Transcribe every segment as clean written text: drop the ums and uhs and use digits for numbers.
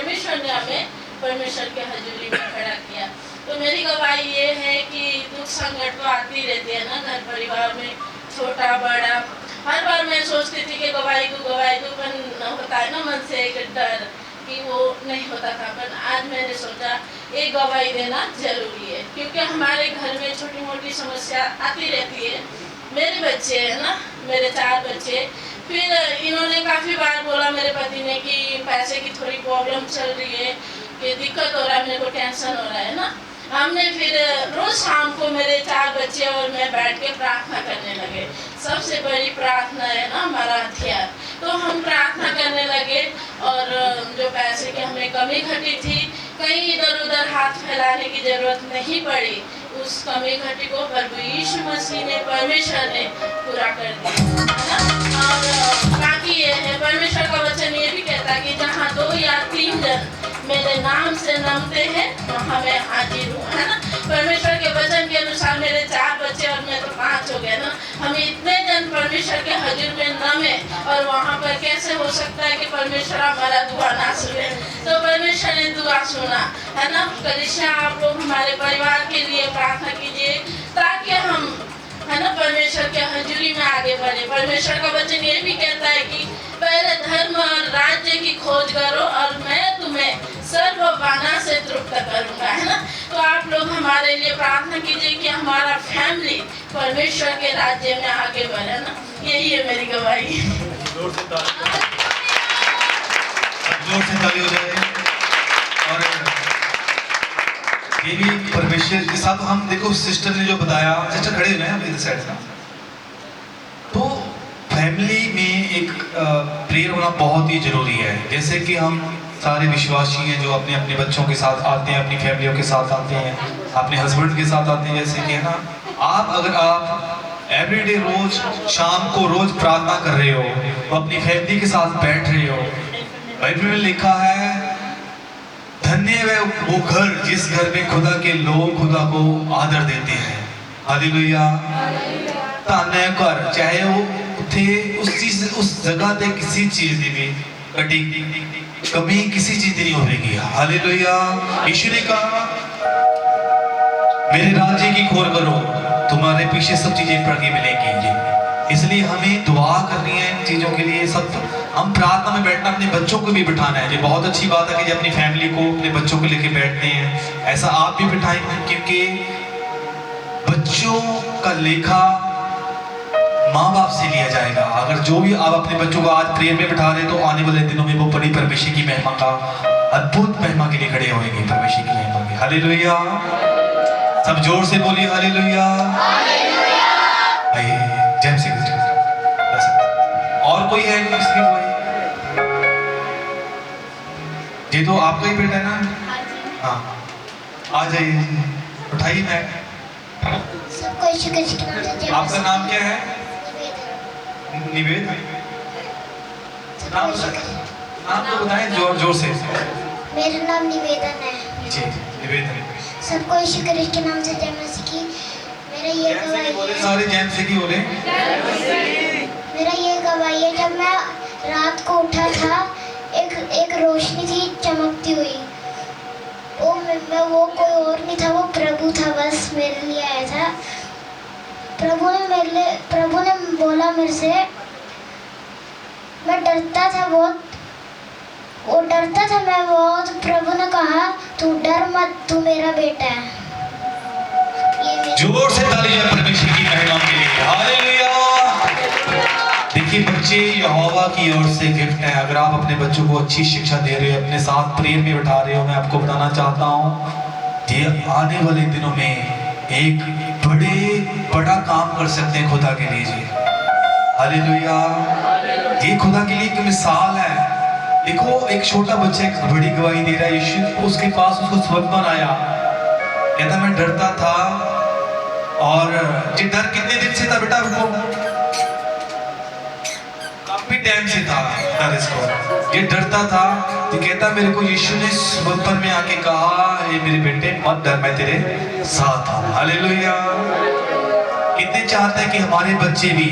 परमेश्वर ने हमें परमेश्वर के हजूरी में खड़ा किया। तो मेरी गवाही ये है कि दुख संकट तो आती रहती है ना घर परिवार में, छोटा बड़ा। हर बार मैं सोचती थी कि गवाही दूँ, पर होता है ना मन से एक डर कि वो नहीं होता था। पर आज मैंने सोचा एक गवाही देना जरूरी है, क्योंकि हमारे घर में छोटी मोटी समस्या आती रहती है। मेरे बच्चे है ना, मेरे 4 बच्चे, फिर इन्होंने काफ़ी बार बोला मेरे पति ने कि पैसे की थोड़ी प्रॉब्लम चल रही है, कि दिक्कत हो रहा है, मेरे को टेंशन हो रहा है ना। हमने फिर रोज शाम को मेरे 4 बच्चे और मैं बैठ के प्रार्थना करने लगे। सबसे बड़ी प्रार्थना है ना हमारा हथियार। तो हम प्रार्थना करने लगे और जो पैसे की हमें कमी घटी थी, कहीं इधर उधर हाथ फैलाने की जरूरत नहीं पड़ी। उस कमी घटी को प्रभु यीशु मसीह ने, परमेश्वर ने पूरा कर दिया, है ना। और बाकी ये है, परमेश्वर का वचन ये भी कहता है कि जहाँ 2 या 3 जन मेरे नाम से नमते हैं वहाँ मैं हाजिर हूँ, है ना। परमेश्वर के वचन के अनुसार मेरे 4 बच्चे और मैं तो 5 हो गए ना। हम इतने जन परमेश्वर के हजूर में नमे, और वहाँ पर कैसे हो सकता है कि परमेश्वर हमारा दुआ ना सुने। तो परमेश्वर ने दुआ सुना, है ना। कलीसिया आप लोग हमारे परिवार के लिए प्रार्थना कीजिए, ताकि हम, है ना, परमेश्वर के हजूरी में आगे बढ़े। परमेश्वर का वचन ये भी कहता है कि पहले धर्म और राज्य की खोज करो और मैं तुम्हें सर्वबाना से तृप्त करूंगा, है ना। तो आप लोग हमारे लिए प्रार्थना कीजिए कि हमारा फैमिली परमेश्वर के राज्य में आगे बढ़े ना। यही है मेरी गवाही। जोर से ताली हो जाए। और ये भी परमेश्वर के साथ हम, देखो सिस्टर ने जो बताया, सिस्टर खड़े हुए हैं इधर साइड से, तो फैमिली में एक प्रेयर होना बहुत ही जरूरी है। जैसे कि हम सारे विश्वासी हैं जो अपने अपने बच्चों के साथ आते हैं, अपनी फैमिलियों के साथ आते हैं, अपने हस्बैंड के साथ आते हैं, जैसे कि, है ना। अगर आप एवरीडे रोज शाम को रोज प्रार्थना कर रहे हो, तो अपनी फैमिली के साथ बैठ रहे हो। बाइबल में लिखा है, धन्य है वो घर जिस घर में खुदा के लोग खुदा को आदर देते हैं। हालेलुया। धन्य घर, चाहे वो थे उस जगह पे किसी चीज की भी कमी किसी चीज की नहीं होगी। हालेलुया। यीशु ने कहा, मेरे राज्य की खोज करो, तुम्हारे पीछे सब चीजें प्रगे मिलेंगी। इसलिए हमें दुआ करनी है इन चीजों के लिए। सब हम प्रार्थना में बैठना, अपने बच्चों को भी बिठाना है। ये बहुत अच्छी बात है कि जब अपनी फैमिली को, अपने बच्चों को लेके बैठते हैं, ऐसा आप भी बिठाएं, क्योंकि बच्चों का लेखा माँ बाप से लिया जाएगा। अगर जो भी आप अपने बच्चों को आज प्रेयर में बिठा रहे, तो आने वाले दिनों में वो बड़ी परमेश्वर की महिमा का, अद्भुत महिमा के लिए खड़े होंगे, परमेश्वर की महिमा के। हालेलुया। सब जोर से बोलिए हालेलुया। आइए जय श्री कृष्ण। और कोई है इसकी कोई? ये तो आपका ही बेटा है ना? हाँ, आ जाइए, उठाइए मैट। आपका नाम क्या है? निवेद। नाम तो बताएं जोर से। मेरा नाम निवेदन है जी, निवेदन। सबको यीशु के नाम से जय मसीह की। मेरा ये गवाही बोले, सारे जय मसीह की बोले। मेरा ये गवाही है, जब मैं रात को उठा था, एक रोशनी थी चमकती हुई। वो कोई और नहीं था, वो प्रभु था, बस मेरे लिए आया था। प्रभु ने बोला मेरे से, मैं डरता था बहुत, वो डरता था मैं बहुत। प्रभु ने कहा, तू डर मत, तू मेरा बेटा है। जोर से तालियां परमेश्वर की महिमा के लिए। हालेलुया। देखिए बच्चे, यहोवा की ओर से गिफ्ट है। अगर आप अपने बच्चों को अच्छी शिक्षा दे रहे हो, अपने साथ प्रेयर में बिठा रहे हो, मैं आपको बताना चाहता हूँ, ये आने वाले दिनों में एक बड़ा काम कर सकते हैं खुदा के लिए जी। हालेलुया। ये खुदा के लिए एक मिसाल है। देखो, एक छोटा बच्चा एक बड़ी गवाही दे रहा है। यीशु उसके पास उसको सुलेमान आया, कहता मैं डरता था। और ये डर कितने दिन से था बेटा? रुको, काफी टाइम से था डर इसको। ये डरता था, तो कहता मेरे को यीशु ने सुलेमान में आके कहा, ये मेरे बेटे मत डर, मैं तेरे साथ हूं। हालेलुया। कितने चाहते हैं कि हमारे बच्चे भी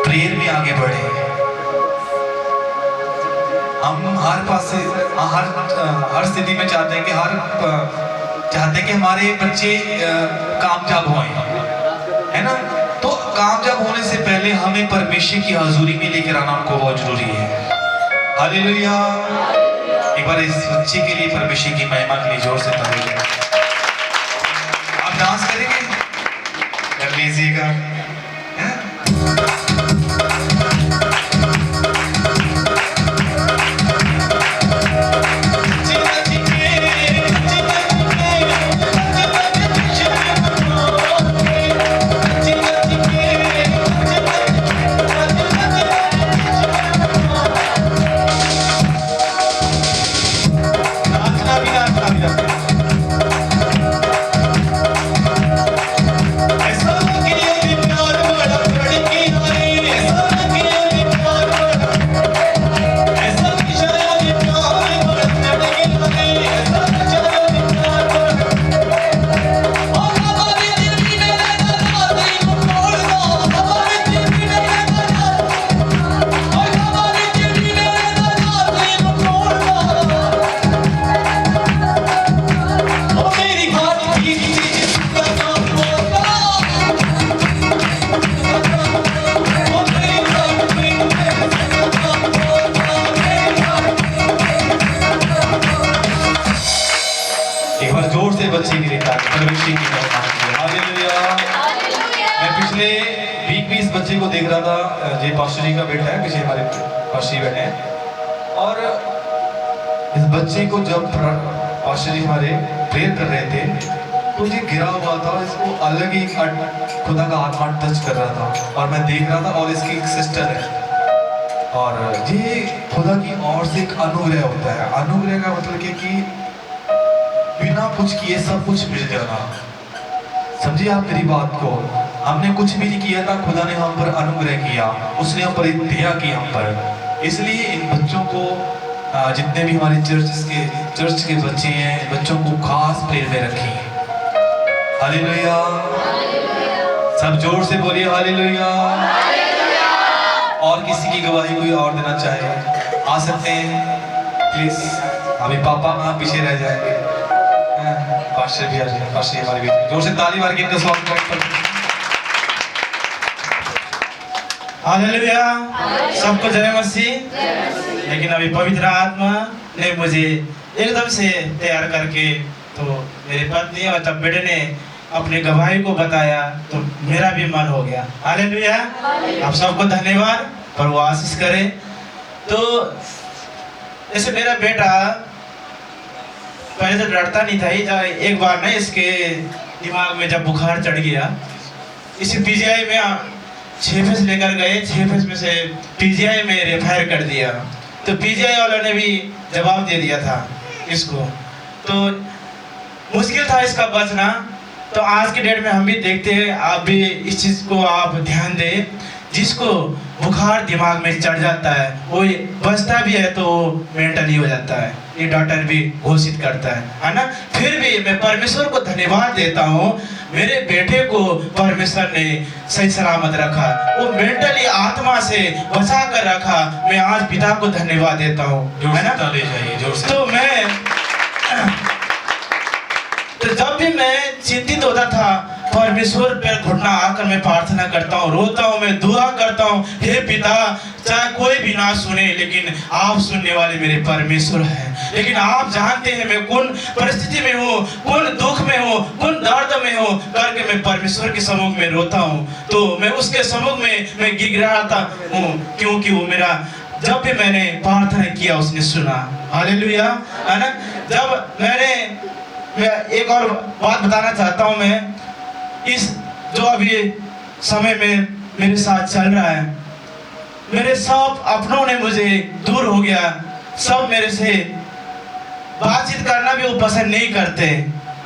प्रेयर में आगे बढ़े। हम हर स्थिति में चाहते हैं कि चाहते हैं कि हमारे बच्चे कामयाब हों, है ना। तो कामयाब होने से पहले हमें परमेश्वर की हजूरी में लेकर आना उनको बहुत जरूरी है। हालेलुया। एक बार इस बच्चे के लिए परमेश्वर की महिमा के लिए जोर से ताली। आप डांस करेंगे, कर लीजिएगा। बच्चे के लिए परमेश्वर की महिमा की। हालेलुया। मैं पिछले वीक भी इस बच्चे को देख रहा था। ये पास्टर जी का बेटा है, पीछे हमारे पास्टर जी बैठे हैं। और इस बच्चे को जब पास्टर जी हमारे प्रेयर कर रहे थे तो ये गिरा हुआ था, इसको अलग ही खुदा का आत्मा टच कर रहा था और मैं देख रहा था। और इसकी एक सिस्टर है और ये खुदा की ओर से एक अनुग्रह होता है। अनुग्रह का मतलब कि बिना कुछ किए सब कुछ मिल जाना। समझिए आप मेरी बात को। हमने कुछ भी नहीं किया था, खुदा ने हम पर अनुग्रह किया, उसने हम पर एक दया की हम पर। इसलिए इन बच्चों को जितने भी हमारे चर्च के बच्चे हैं, बच्चों को खास प्रेम में रखें। हालेलुया। सब जोर से बोलिए हालेलुया। और किसी की गवाही कोई और देना चाहे आ सकते हैं प्लीज। अभी पापा वहाँ पीछे रह जाएंगे। पास्टर भी आ जाए, पास्टर हमारे बीच। जोर से ताली मार के इनका स्वागत करें। हालेलुया। सबको जय मसीह। लेकिन अभी पवित्र आत्मा ने मुझे एकदम से तैयार करके तो मेरी पत्नी और तब बेटे ने अपनी गवाही को बताया तो मेरा भी मन हो गया। हालेलुया। आप सबको धन्यवाद, पर वो आशीष करे। तो ऐसे मेरा बेटा पहले तो डरता नहीं था। एक बार ना इसके दिमाग में जब बुखार चढ़ गया, इसे पीजीआई में 6 फेस लेकर गए। 6 फेस में से पीजीआई में रेफर कर दिया। तो पीजीआई वालों ने भी जवाब दे दिया था इसको। तो मुश्किल था इसका बचना। तो आज के डेट में हम भी देखते हैं, आप भी इस चीज़ को आप ध्यान दें। जिसको बुखार दिमाग में चढ़ जाता है वो बचता भी है तो मेंटली हो जाता है, ये डॉक्टर भी घोषित करता है ना। फिर भी मैं परमेश्वर को धन्यवाद देता हूँ, मेरे बेटे को परमेश्वर ने सही सलामत रखा, वो मेंटली आत्मा से बचा कर रखा। मैं आज पिता को धन्यवाद देता हूँ, है ना। तो मैं तो जब भी मैं चिंतित होता था, परमेश्वर पर घुटना आकर मैं प्रार्थना करता हूँ, रोता हूँ, मैं दुआ करता हूँ, हे पिता, चाहे कोई भी ना सुने लेकिन आप सुनने वाले मेरे परमेश्वर हैं। लेकिन आप जानते हैं मैं कौन परिस्थिति में हूँ, कौन दुख में हूँ, कौन दर्द में हूँ, करके मैं परमेश्वर के सम्मुख में रोता हूँ। तो मैं उसके सम्मुख में मैं गिड़गिड़ाता हूँ, क्योंकि वो मेरा जब भी मैंने प्रार्थना किया उसने सुना। हालेलुया, है ना। जब मैं एक और बात बताना चाहता हूँ, मैं इस जो अभी समय में मेरे साथ चल रहा है, मेरे सब अपनों ने मुझे दूर हो गया, सब मेरे से बातचीत करना भी वो पसंद नहीं करते,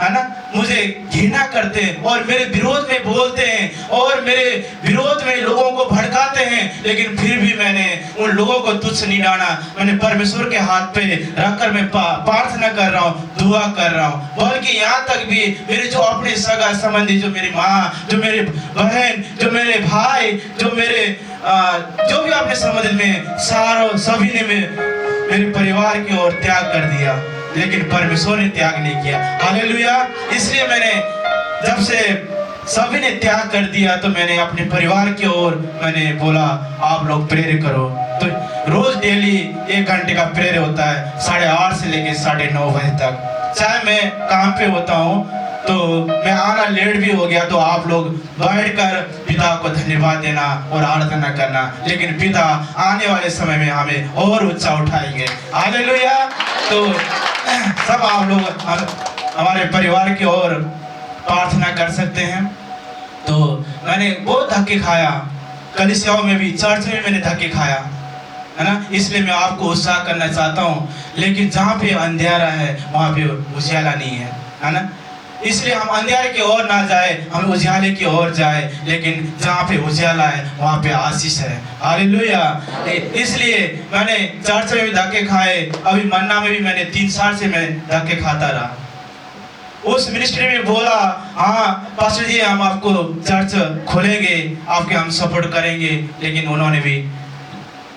है ना। मुझे घृणा करते हैं और मेरे विरोध में बोलते हैं और मेरे विरोध में लोगों को भड़काते हैं। लेकिन फिर भी मैंने उन लोगों को तुच्छ नहीं जाना। मैंने परमेश्वर के हाथ पे रखकर मैं प्रार्थना कर रहा हूँ, दुआ कर रहा हूँ। बल्कि यहाँ तक भी मेरे जो अपने सगा संबंधी, जो मेरी माँ, जो मेरी बहन, जो मेरे भाई, जो मेरे जो भी अपने संबंध में सारों सभी ने मेरे परिवार की ओर त्याग कर दिया, लेकिन परमेश्वर ने त्याग नहीं किया। हालेलुया। इसलिए मैंने जब से सभी ने त्याग कर दिया तो मैंने अपने परिवार की ओर मैंने बोला आप लोग प्रेयर करो। तो रोज डेली 1 घंटे का प्रेयर होता है 8:30 से लेकर 9:30 बजे तक। चाहे मैं काम पे होता हूँ तो मैं आना लेट भी हो गया तो आप लोग बैठकर पिता को धन्यवाद देना और आराधना करना, लेकिन पिता आने वाले समय में हमें और ऊंचा उठाएंगे। हालेलुया। तो सब आप लोग हमारे परिवार की ओर प्रार्थना कर सकते हैं। तो मैंने बहुत धक्के खाया, कलीसियाओं में भी, चर्च में मैंने धक्के खाया, है ना। इसलिए मैं आपको उत्साह करना चाहता हूँ, लेकिन जहाँ पे अंधेरा है वहाँ पे उजियाला नहीं है ना। इसलिए हम अंधेरे की ओर ना जाए, हम उजियाले की ओर जाए, लेकिन जहाँ पे उजियाला है वहाँ पे आशीष है। हालेलुया। इसलिए मैंने चर्च में भी धक्के खाए, अभी मन्ना में भी मैंने 3 साल से मैं धक्के खाता रहा। उस मिनिस्ट्री में बोला हाँ पास्टर जी हम आपको चर्च खोलेंगे, आपके हम सपोर्ट करेंगे, लेकिन उन्होंने भी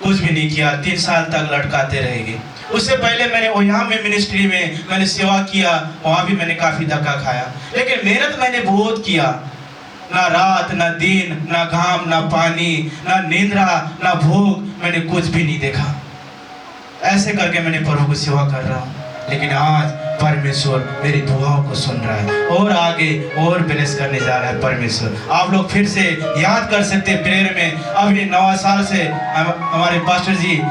कुछ भी नहीं किया, 3 साल तक लटकाते रहेंगे। उससे पहले मैंने यहाँ में मिनिस्ट्री में मैंने सेवा किया, वहाँ भी मैंने काफ़ी धक्का खाया, लेकिन मेहनत मैंने बहुत किया। ना रात ना दिन ना घाम ना पानी ना निंद्रा ना भूख, मैंने कुछ भी नहीं देखा। ऐसे करके मैंने प्रभु को सेवा कर रहा हूँ, लेकिन आज परमेश्वर मेरी दुआओं को सुन रहा है और आगे और ब्लेस करने जा रहा है परमेश्वर। आप लोग फिर से याद कर सकते हैं प्रेयर में, अभी 9 साल से हमारे पास्टर जी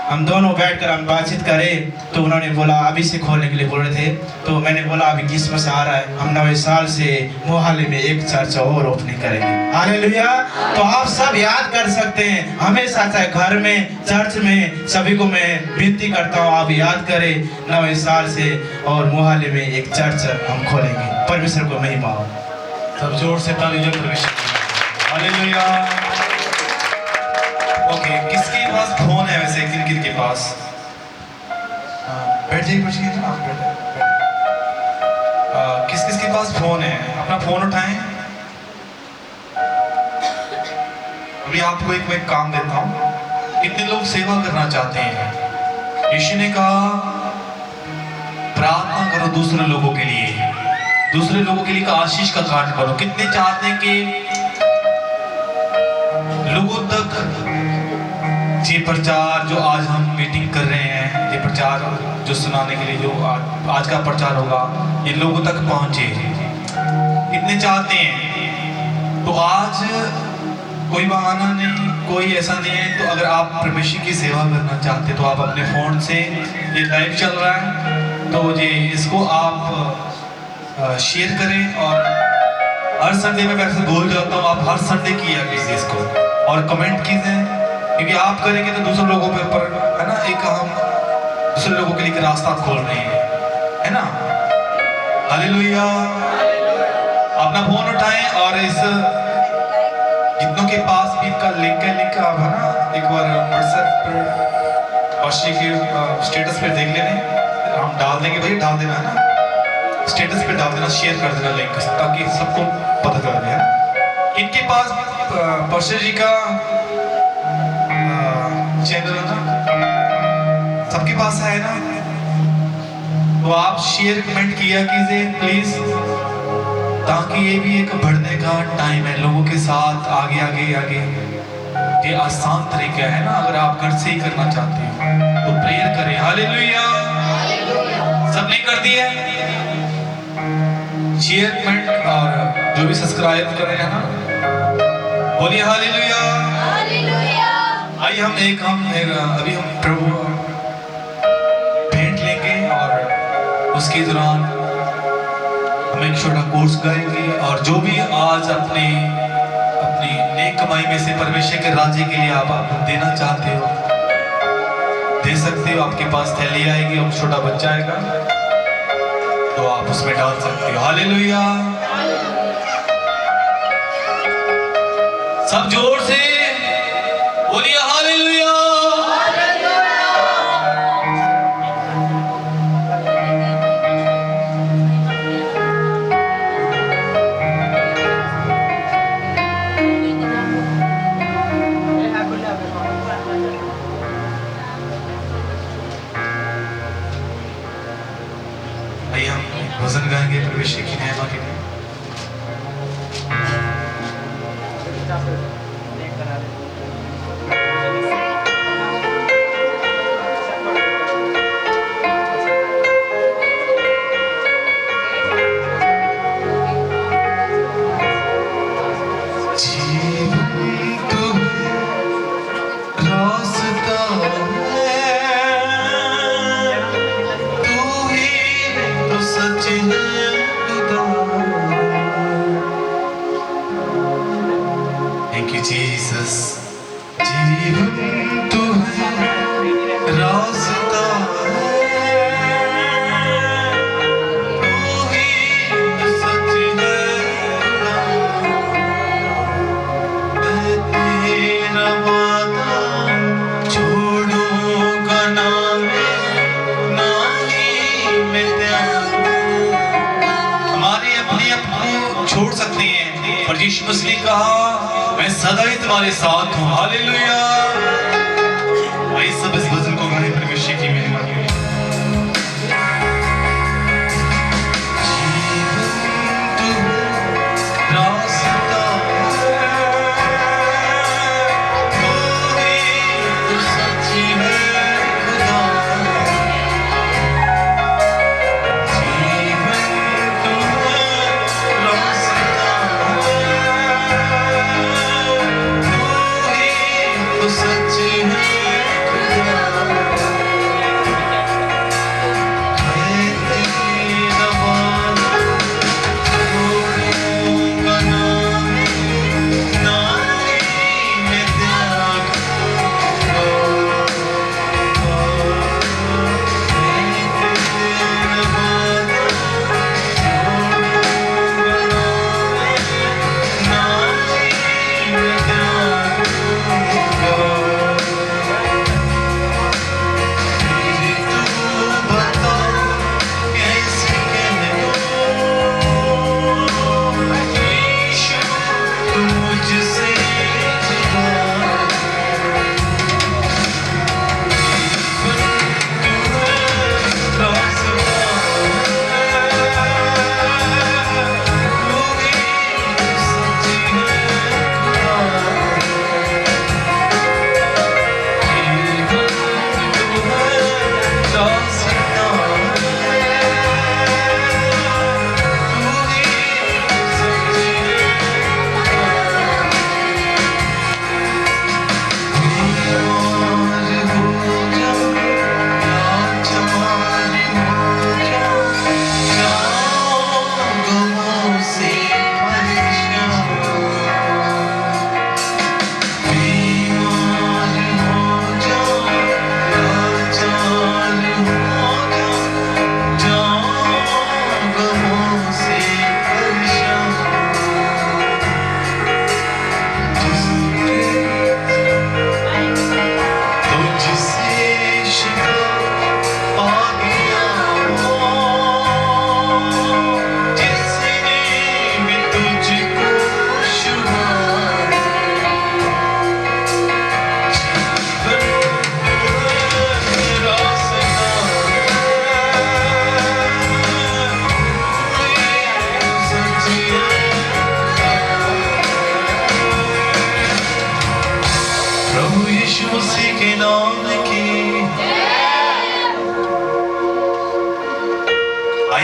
हम दोनों बैठकर हम बातचीत करें तो उन्होंने बोला अभी से खोलने के लिए बोल रहे थे, तो मैंने बोला अभी क्रिसमस आ रहा है, हम 9 साल से मोहाली में एक चर्च और ओपनिंग करेंगे। हालेलुया। तो आप सब याद कर सकते हैं, हमेशा चाहे घर में चर्च में, सभी को मैं विनती करता हूँ आप याद करें 9 साल से और मोहाली में एक चर्च हम खोलेंगे। परमेश्वर को महिमा हो। सब जोर से तालियां परमेश्वर। हालेलुया। ओके, किसके पास फोन है वैसे? किन के पास? बैठ जाइए ना आप, किस के पास फोन है? अपना फोन उठाएं। अभी आपको मैं एक काम देता हूँ। कितने लोग सेवा करना चाहते हैं? यीशु ने कहा प्रार्थना करो दूसरे लोगों के लिए, दूसरे लोगों के लिए का आशीष का कार्य करो। कितने चाहते हैं कि लोगों तक ये प्रचार जो आज हम मीटिंग कर रहे हैं, ये प्रचार जो सुनाने के लिए जो आज का प्रचार होगा, ये लोगों तक पहुंचे, इतने चाहते हैं। तो आज कोई बहाना नहीं, कोई ऐसा नहीं है। तो अगर आप परमेश्वर की सेवा करना चाहते तो आप अपने फ़ोन से, ये लाइव चल रहा है तो ये इसको आप शेयर करें। और हर संडे में वैसे बोल जाता हूँ, आप हर संडे किया कीजिए इसको और कमेंट कीजिए, क्योंकि आप करेंगे तो दूसरे लोगों पे ऊपर, है ना, एक हम दूसरे लोगों के लिए रास्ता खोल रहे हैं, है ना। हालेलुया। अपना फोन उठाएं और इस जितनों के पास भी का लिंक है आप, है ना, एक बार व्हाट्सएप पर पास्टर के स्टेटस पे देख लेने, हम डाल देंगे भाई, डाल देना, है ना, स्टेटस पे डाल देना, शेयर कर देना लिंक, ताकि सबको पता चल जाए। इनके पास पास्टर जी का चैनल है ना, सबके पास है ना, तो आप शेयर कमेंट किया कीजिए प्लीज, ताकि ये भी एक बढ़ने का टाइम है, लोगों के साथ आगे आगे आगे। ये आसान तरीका है ना, अगर आप घर से ही करना चाहते हैं तो प्रेयर करें। हालेलुया। सबने कर दिया शेयर कमेंट, और जो भी सब्सक्राइब कर रहे हैं ना, बोलिए हालेलुया। आइए अभी हम प्रभु भेंट लेंगे और उसके दौरान हम एक छोटा कोर्स गाएंगे, और जो भी आज अपनी नेक कमाई में से परमेश्वर के राज्य के लिए आप देना चाहते हो, दे सकते हो। आपके पास थैली आएगी और छोटा बच्चा आएगा तो आप उसमें डाल सकते हो। हालेलुया। सब जोर से बोलिए हालेलुया। भजन गाएंगे प्रवेश की महिमा के लिए। Thank you, Jesus. जीवन तू है, रास्ता है, तू ही तो सच है। मैं तेरा वादा छोड़ूंगा ना ही मैं हमारी अपनी अपनी छोड़ सकते हैं, पर यीशु मसीह ने कहा मैं सदा ही तुम्हारे साथ हूँ। हालेलुया। आइए सब इस भजन को गाएं परमेश्वर की महिमा के लिए। जीवन तू रास्ता तू ही तो सच है खुदा। जीवन तू रास्ता सच है खुदा। मैं तेरा वादा छोड़ूंगा ना ही मैं त्यागूंगा। मैं तेरा वादा छोड़ूंगा ना ही मैं त्यागूंगा।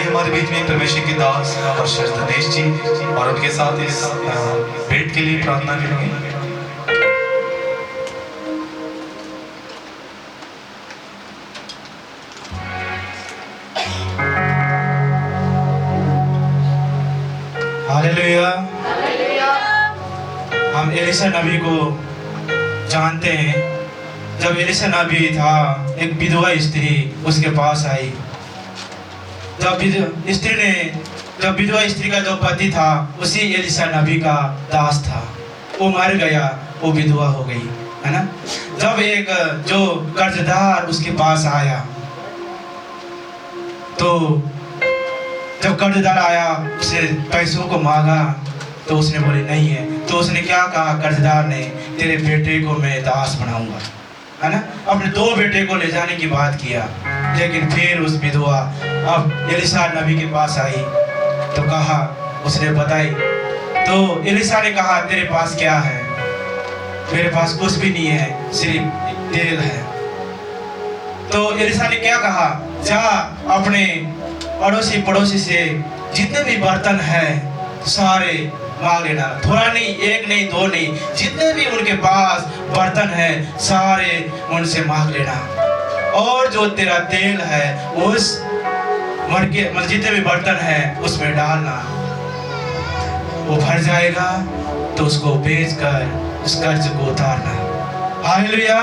हमारे बीच में परमेश्वर के दास पास्टर दिनेश जी और उनके साथ इस भेंट के लिए प्रार्थना करेंगे। हालेलुया। हम एलिशा नबी को जानते हैं। जब एलिशा नबी था, एक विधवा स्त्री उसके पास आई। जब विधवा स्त्री का जो पति था उसी एलिशा नबी का दास था, वो मर गया, वो विधवा हो गई, है ना। जब एक जो कर्जदार उसके पास आया, तो जब कर्जदार आया उसे पैसों को मांगा तो उसने बोले नहीं है। तो उसने क्या कहा, कर्जदार ने, तेरे बेटे को मैं दास बनाऊंगा, है ना। अपने 2 बेटे को ले जाने की बात किया, लेकिन फिर उस विधवा अब एलिशा नबी के पास आई तो कहा, उसने बताई तो एलिशा ने कहा, तेरे पास क्या है? मेरे पास कुछ भी नहीं है, सिर्फ तेल है। तो एलिशा ने क्या कहा, जा अपने पड़ोसी से जितने भी बर्तन है सारे मांग लेना, थोड़ा नहीं, एक नहीं, दो नहीं, जितने भी उनके पास बर्तन है सारे उनसे मांग लेना, और जो तेरा तेल है उस मटके मतलब जितने भी बर्तन है उसमें डालना, वो भर जाएगा तो उसको बेचकर उस कर्ज को उतारना। हालेलुया।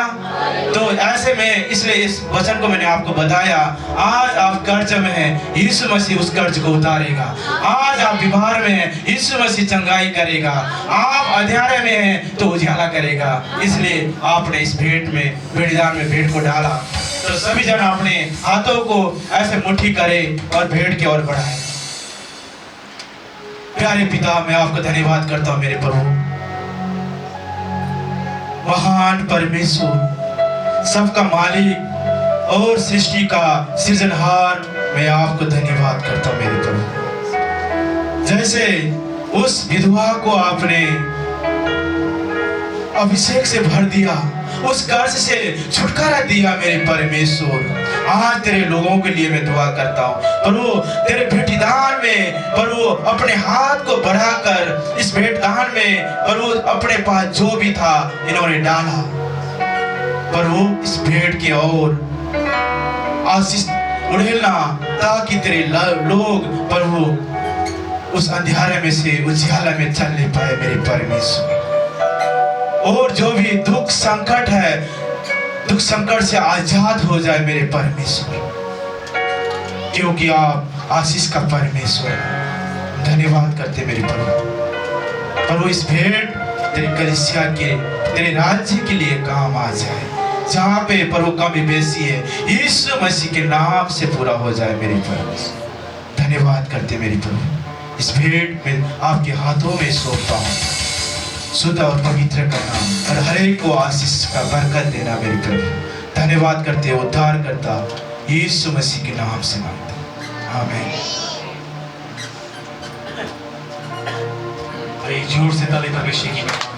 तो ऐसे में इसलिए इस वचन को मैंने आपको बताया, आज आप कर्ज में हैं, यीशु मसीह उस कर्ज को उतारेगा। आज आप बीमार में हैं, यीशु मसीह चंगाई करेगा। आप अंधेरे में हैं तो उजाला करेगा। इसलिए आपने इस भेंट में, बलिदान में भेंट को डाला। तो सभी जन अपने हाथों को ऐसे मुट्ठी करे और भेंट की ओर बढ़ाए। प्यारे पिता, मैं आपको धन्यवाद करता हूँ मेरे प्रभु, महान परमेश्वर, सबका मालिक और सृष्टि का सृजनहार, मैं आपको धन्यवाद करता हूँ मेरे प्रभु। जैसे उस विधवा को आपने अभिषेक से भर दिया, उस कर्ज से छुटकारा दिया मेरे परमेश्वर, आज तेरे लोगों के लिए मैं दुआ करता हूँ प्रभु, तेरे भेंटदान में प्रभु अपने हाथ को बढ़ाकर इस भेंटदान में प्रभु अपने पास जो भी था इन्होंने डाला प्रभु, इस भेंट की ओर आशीष उड़ेलना, ताकि तेरे लोग प्रभु उस अंधेरे में से उजियाला में चलने पाए मेरे परमेश्वर। और जो भी दुख संकट है, दुख संकट से आजाद हो जाए मेरे परमेश्वर, क्योंकि आप आशीष का परमेश्वर। धन्यवाद करते मेरे प्रभु। प्रभु इस भेंट तेरे कलीसिया के, तेरे राज्य के लिए काम आ जाए, जहाँ पे प्रभु कमी बेसी है यीशु मसीह के नाम से पूरा हो जाए मेरे परमेश्वर। धन्यवाद करते मेरे प्रभु। इस भेंट में आपके हाथों में सौंपता हूँ, शुद्ध और पवित्र करना और हर एक को आशीष का बरकत देना मेरे प्रभु। धन्यवाद करते हो उद्धार करता यीशु मसीह के नाम से मांगते, आमीन। एक जोर से ताली परमेश्वर की।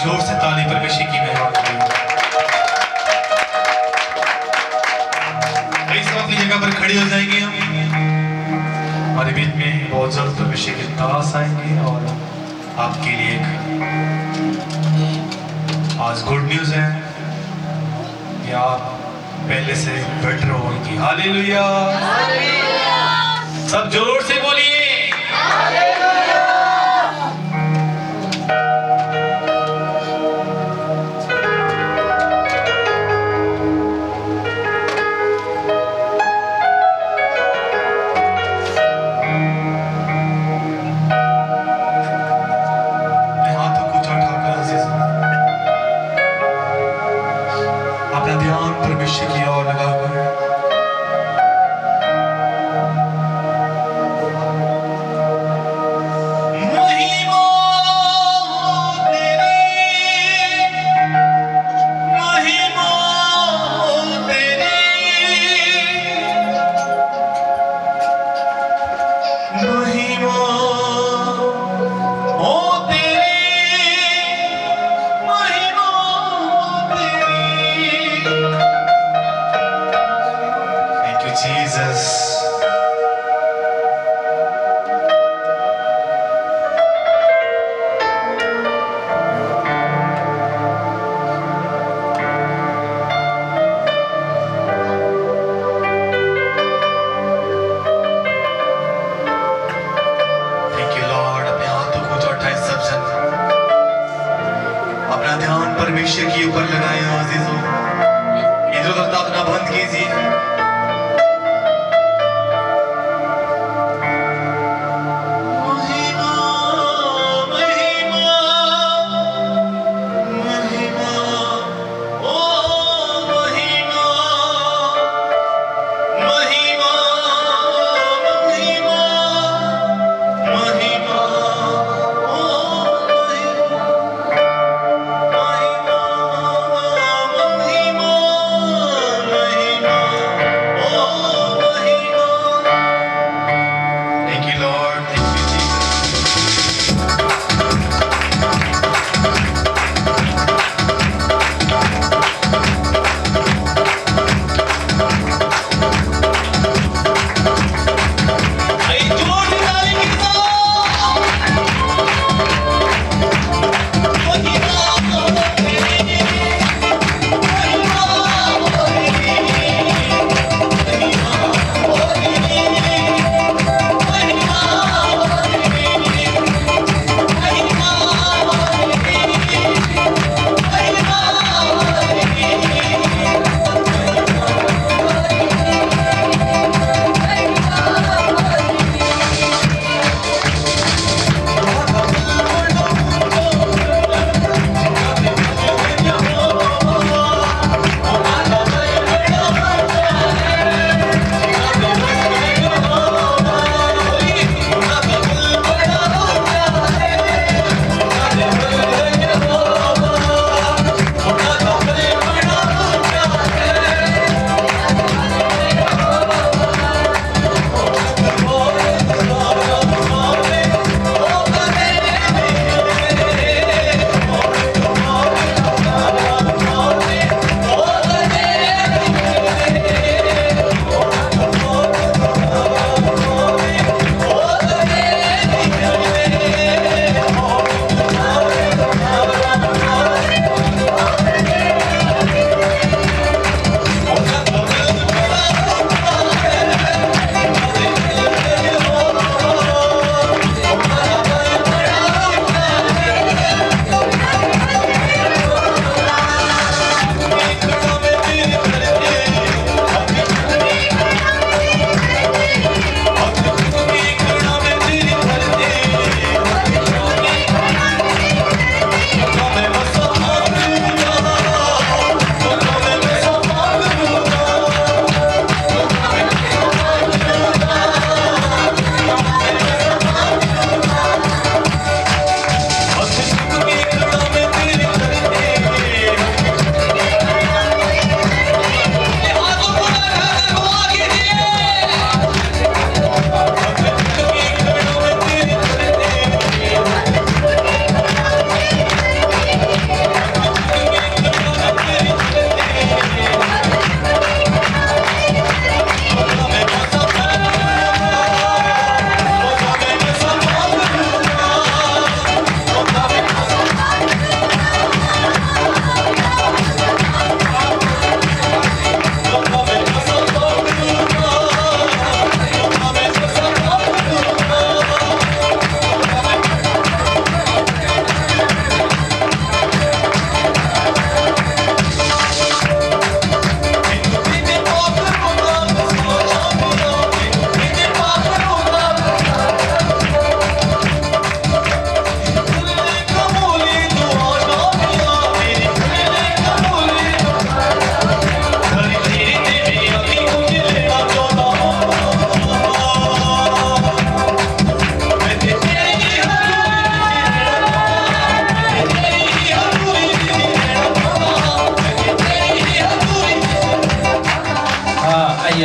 जोर से ताली परमेश्वर की महिमा करें। इस वक्त अपनी जगह पर खड़े हो जाएंगे हम। हमारे बीच में बहुत जल्द परमेश्वर के दास आएंगे और आपके लिए आज गुड न्यूज है कि आप पहले से बेटर होंगे। हालेलुया। सब जोर से बोलिए। परमेश्वर के ऊपर लगाए अजीजों, इधर उधर ताकना बंद कीजिए। महिमा महिमा महिमा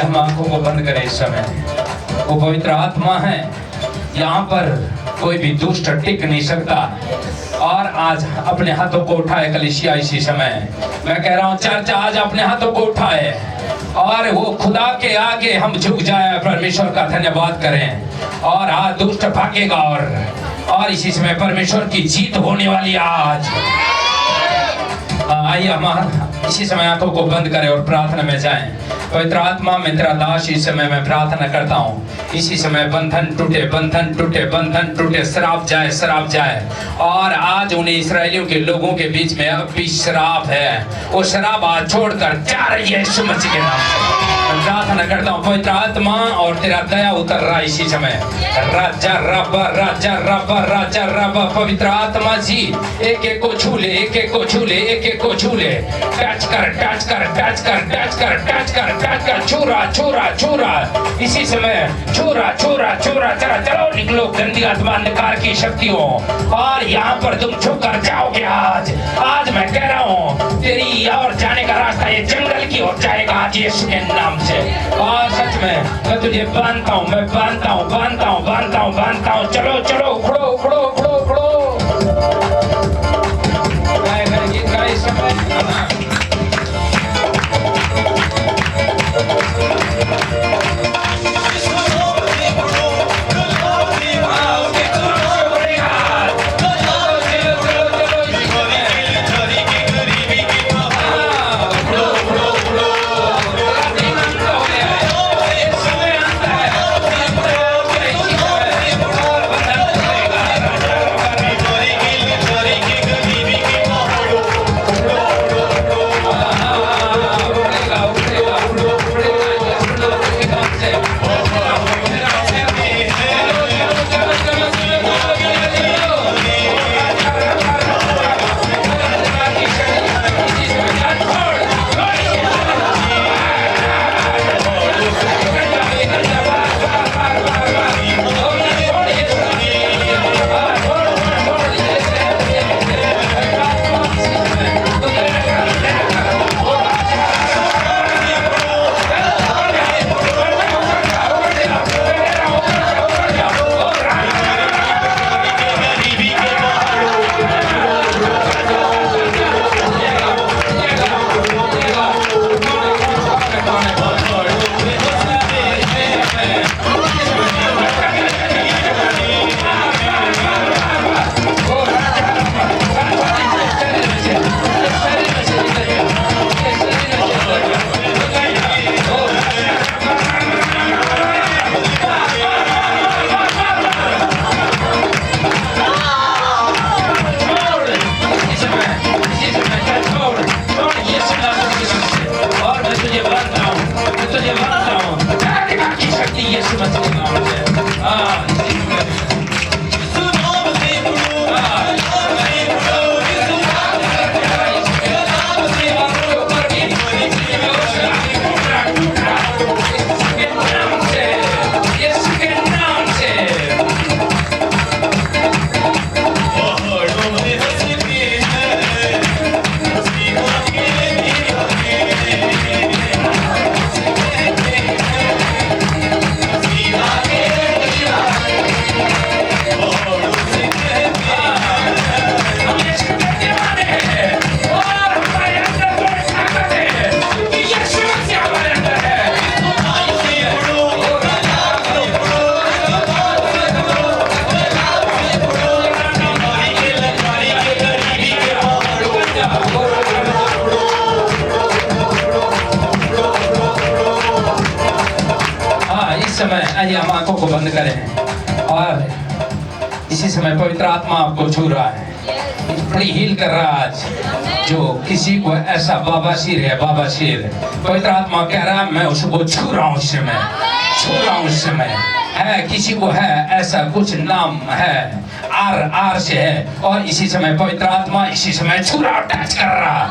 हम आंखों को बंद करें इस समय। वो पवित्र आत्मा है, यहाँ पर कोई भी दुष्ट टिक नहीं सकता। और आज अपने हाथों को उठाए कलीसिया, इसी समय मैं कह रहा हूँ चर्च आज अपने हाथों को उठाए और वो खुदा के आगे हम झुक जाए, परमेश्वर का धन्यवाद करें और आज दुष्ट भागेगा और इसी समय परमेश्वर की जीत होने वाली है आज। आइए हम इसी समय आंखों को बंद करें और प्रार्थना में जाएं। पवित्र आत्मा में तेरा दास इस समय मैं प्रार्थना करता हूँ, इसी समय बंधन टूटे, बंधन टूटे, बंधन टूटे, श्राप जाए, श्राप जाए। और आज उन्हें इस्राएलियों के लोगों के बीच में अब भी श्राप है, वो श्राप आज छोड़कर जा रही है यीशु मसीह के नाम से। मैं प्रार्थना करता हूँ पवित्र आत्मा और तेरा दया उतर रहा है इसी समय। राजा रब, राजा रब, राजा रब, पवित्र आत्मा जी एक एक को छू ले, एक एक को छू ले, एक एक को छू ले। टच कर, टच कर, टच कर, टच कर, टच कर, टच कर, छूरा, छूरा, छूरा, इसी समय छूरा, छूरा, छूरा। चलो चलो निकलो गंदी आत्मा अंधकार की शक्तियों, और यहाँ पर तुम छू कर जाओगे आज। आज मैं कह रहा हूँ तेरी और जाने का रास्ता ये जंगल की ओर जाएगा आज यीशु के नाम से। और सच में मैं तुझे बांधता हूँ, मैं बांधता हूँ, बांधता हूँ, बांधता हूँ, बांधता हूँ। चलो चलो उखड़ो, उखड़ो, उखड़ो, उखड़ो। गीत का इस समय आइए हम आंखों को बंद करें और इसी समय पवित्र आत्मा आपको छू रहा है, बड़ी हील कर रहा है आज। जो किसी को ऐसा बाबासीर है, बाबासीर, पवित्र आत्मा कह रहा है मैं उसको छू रहा हूँ इस समय, छू रहा हूँ इस समय। है किसी को है ऐसा कुछ नाम है, आर से है, और इसी समय पवित्र आत्मा इसी समय छू रहा, टच कर रहा,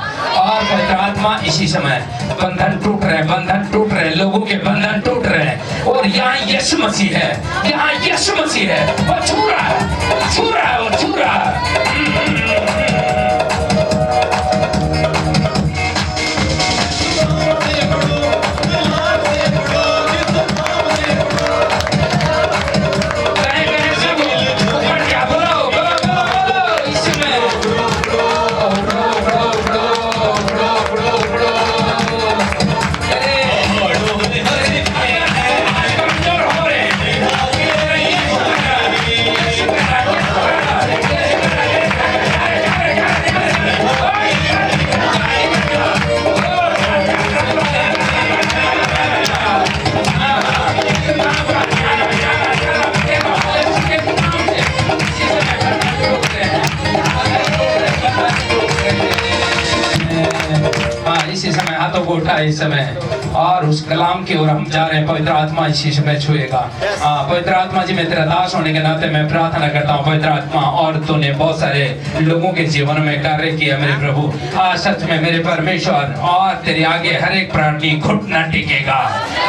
और पवित्र आत्मा इसी समय बंधन टूट रहे, बंधन टूट रहे, लोगों के बंधन टूट रहे। और यहाँ यीशु मसीह है, यहाँ यीशु मसीह है, वो छू रहा है, छू रहा है, वो छू रहा है। इसी समय हाथों को उठाए इस समय और उस कलाम की ओर हम जा रहे हैं। पवित्र आत्मा इसी समय छुएगा। पवित्र आत्मा जी, मैं तेरा दास होने के नाते मैं प्रार्थना करता हूँ पवित्र आत्मा, और तूने बहुत सारे लोगों के जीवन में कार्य किया मेरे प्रभु। आज सच में मेरे परमेश्वर और तेरे आगे हर एक प्राणी घुटना टिकेगा।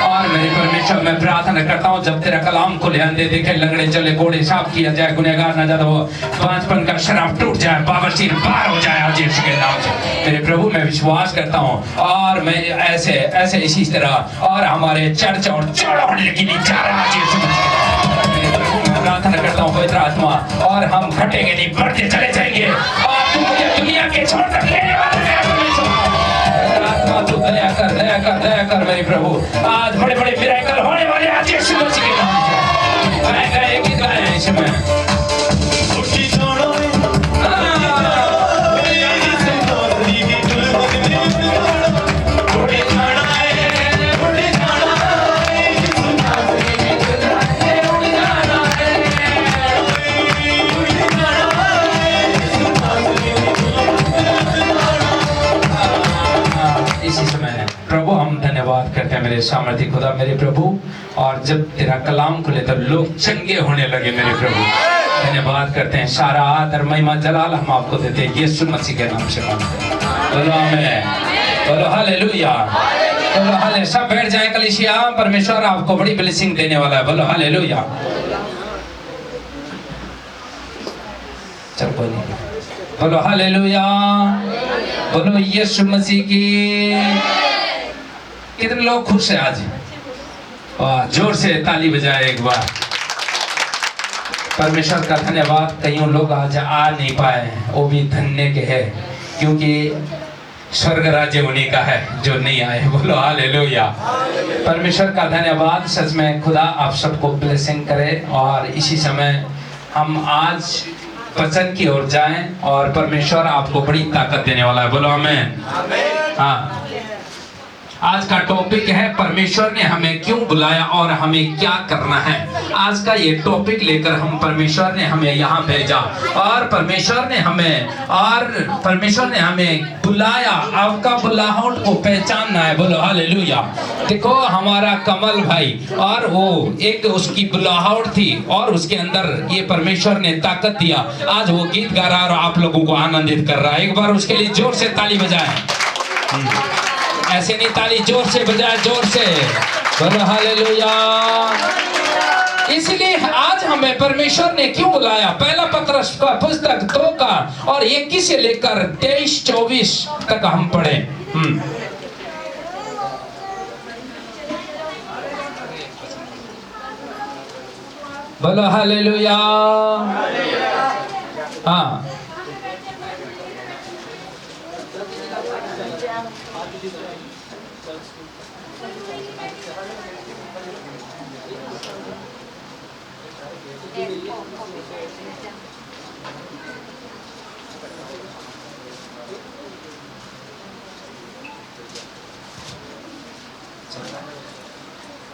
और मेरे परमेश्वर मैं प्रार्थना करता हूँ जब तेरा कलाम खुले, अंधे देखे, लंगड़े चले, घोड़े साफ किया जाए, गुनहगार न ज्यादा हो, बांझपन का शराब टूट जाए, बाबरसीर पार हो जाए आज यीशु के नाम से। मेरे प्रभु मैं विश्वास करता हूँ और मैं ऐसे ऐसे इसी तरह और हमारे चर्च और चढ़ाने की नहीं जा रहा आज यीशु मेरे प्रभु मैं प्रार्थना करता हूँ पवित्र आत्मा, और हम घटेंगे नहीं बढ़ते चले जाएंगे और तू मुझे दुनिया के छोर तक लेने वाला है आत्मा। तू दया कर, दया कर, दया कर मेरे प्रभु। आज बड़े बड़े मिरेकल होने वाले आज यीशु मसीह के नाम से। गाएगा एक गीत गाएं इसमें। प्रभु हम धन्यवाद करते हैं मेरे सामर्थ्य खुदा मेरे प्रभु, और जब तेरा कलाम खुले तब लोग चंगे होने लगे मेरे प्रभु। धन्यवाद करते हैं, सारा आदर महिमा जलाल हम आपको देते हैं यीशु मसीह के नाम से मांगते हैं। बोलो आमीन, बोलो हालेलुया, बोलो हाले। सब बैठ जाए कलीसिया, परमेश्वर आपको बड़ी ब्लेसिंग देने वाला है। बोलो हालेलुया। चल कोई नहीं, बोलो हालेलुया, बोलो यीशु मसीह की। कितने लोग खुश हैं आज? वाह, जोर से ताली बजाए एक बार। परमेश्वर का धन्यवाद। कईयों लोग आज आ नहीं पाए, वो भी धन्य के हैं, क्योंकि स्वर्ग राज्य उन्हीं का है जो नहीं आए। बोलो हालेलुया। परमेश्वर का धन्यवाद। सच में खुदा आप सबको ब्लेसिंग करे, और इसी समय हम आज वचन की ओर जाएं और परमेश्वर आपको बड़ी ताकत देने वाला है। बोलो आमीन। हाँ, आज का टॉपिक है परमेश्वर ने हमें क्यों बुलाया और हमें क्या करना है। आज का ये टॉपिक लेकर हम परमेश्वर ने हमें यहाँ भेजा, और परमेश्वर ने हमें बुलाया। आपका बुलाहट को पहचानना है। बोलो हालेलुया। देखो हमारा कमल भाई, और वो एक उसकी बुलाहट थी और उसके अंदर ये परमेश्वर ने ताकत दिया। आज वो गीत गा रहा है और आप लोगों को आनंदित कर रहा है। एक बार उसके लिए जोर से ताली बजाएं। ऐसे नहीं, ताली जोर से बजाए, जोर से। बोलो हालेलुया। इसलिए आज हमें परमेश्वर ने क्यों बुलाया। पहला पत्रस का पुस्तक 2 का और 21 से लेकर 23-24 तक हम पढ़े। बोलो हालेलुया। हाँ,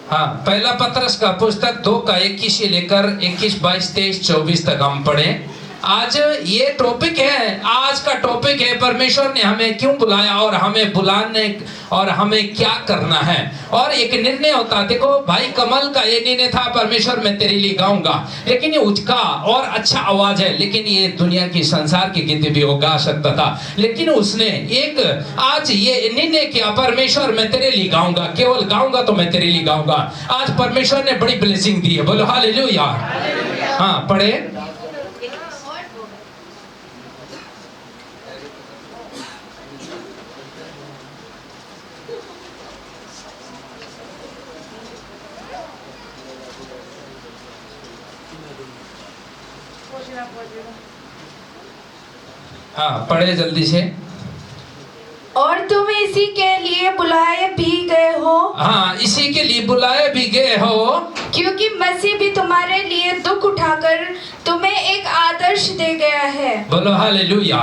हाँ, पहला पत्रस का पुस्तक 2 का 21 से लेकर 21, 22, 23, 24 तक हम पढ़े। आज ये टॉपिक है, आज का टॉपिक है परमेश्वर ने हमें क्यों बुलाया और हमें बुलाने और हमें क्या करना है। और एक निर्णय होता, देखो भाई कमल का ये निर्णय था, परमेश्वर मैं तेरे लिए गाऊंगा, लेकिन ये उचका और अच्छा आवाज है, लेकिन ये दुनिया की संसार की गीत भी वो गा सकता था, लेकिन उसने एक आज ये निर्णय किया, परमेश्वर मैं तेरे लिए गाऊंगा, केवल गाऊंगा तो मैं तेरे लिए गाऊंगा। आज परमेश्वर ने बड़ी ब्लेसिंग दी है। बोलो हालेलुया। हाँ, पढ़े। हाँ, पढ़े जल्दी से। और तुम इसी के लिए बुलाए भी गए हो। हाँ, इसी के लिए बुलाए भी गए हो, क्योंकि मसीह भी तुम्हारे लिए दुख उठाकर तुम्हें एक आदर्श दे गया है। बोलो हालेलुया।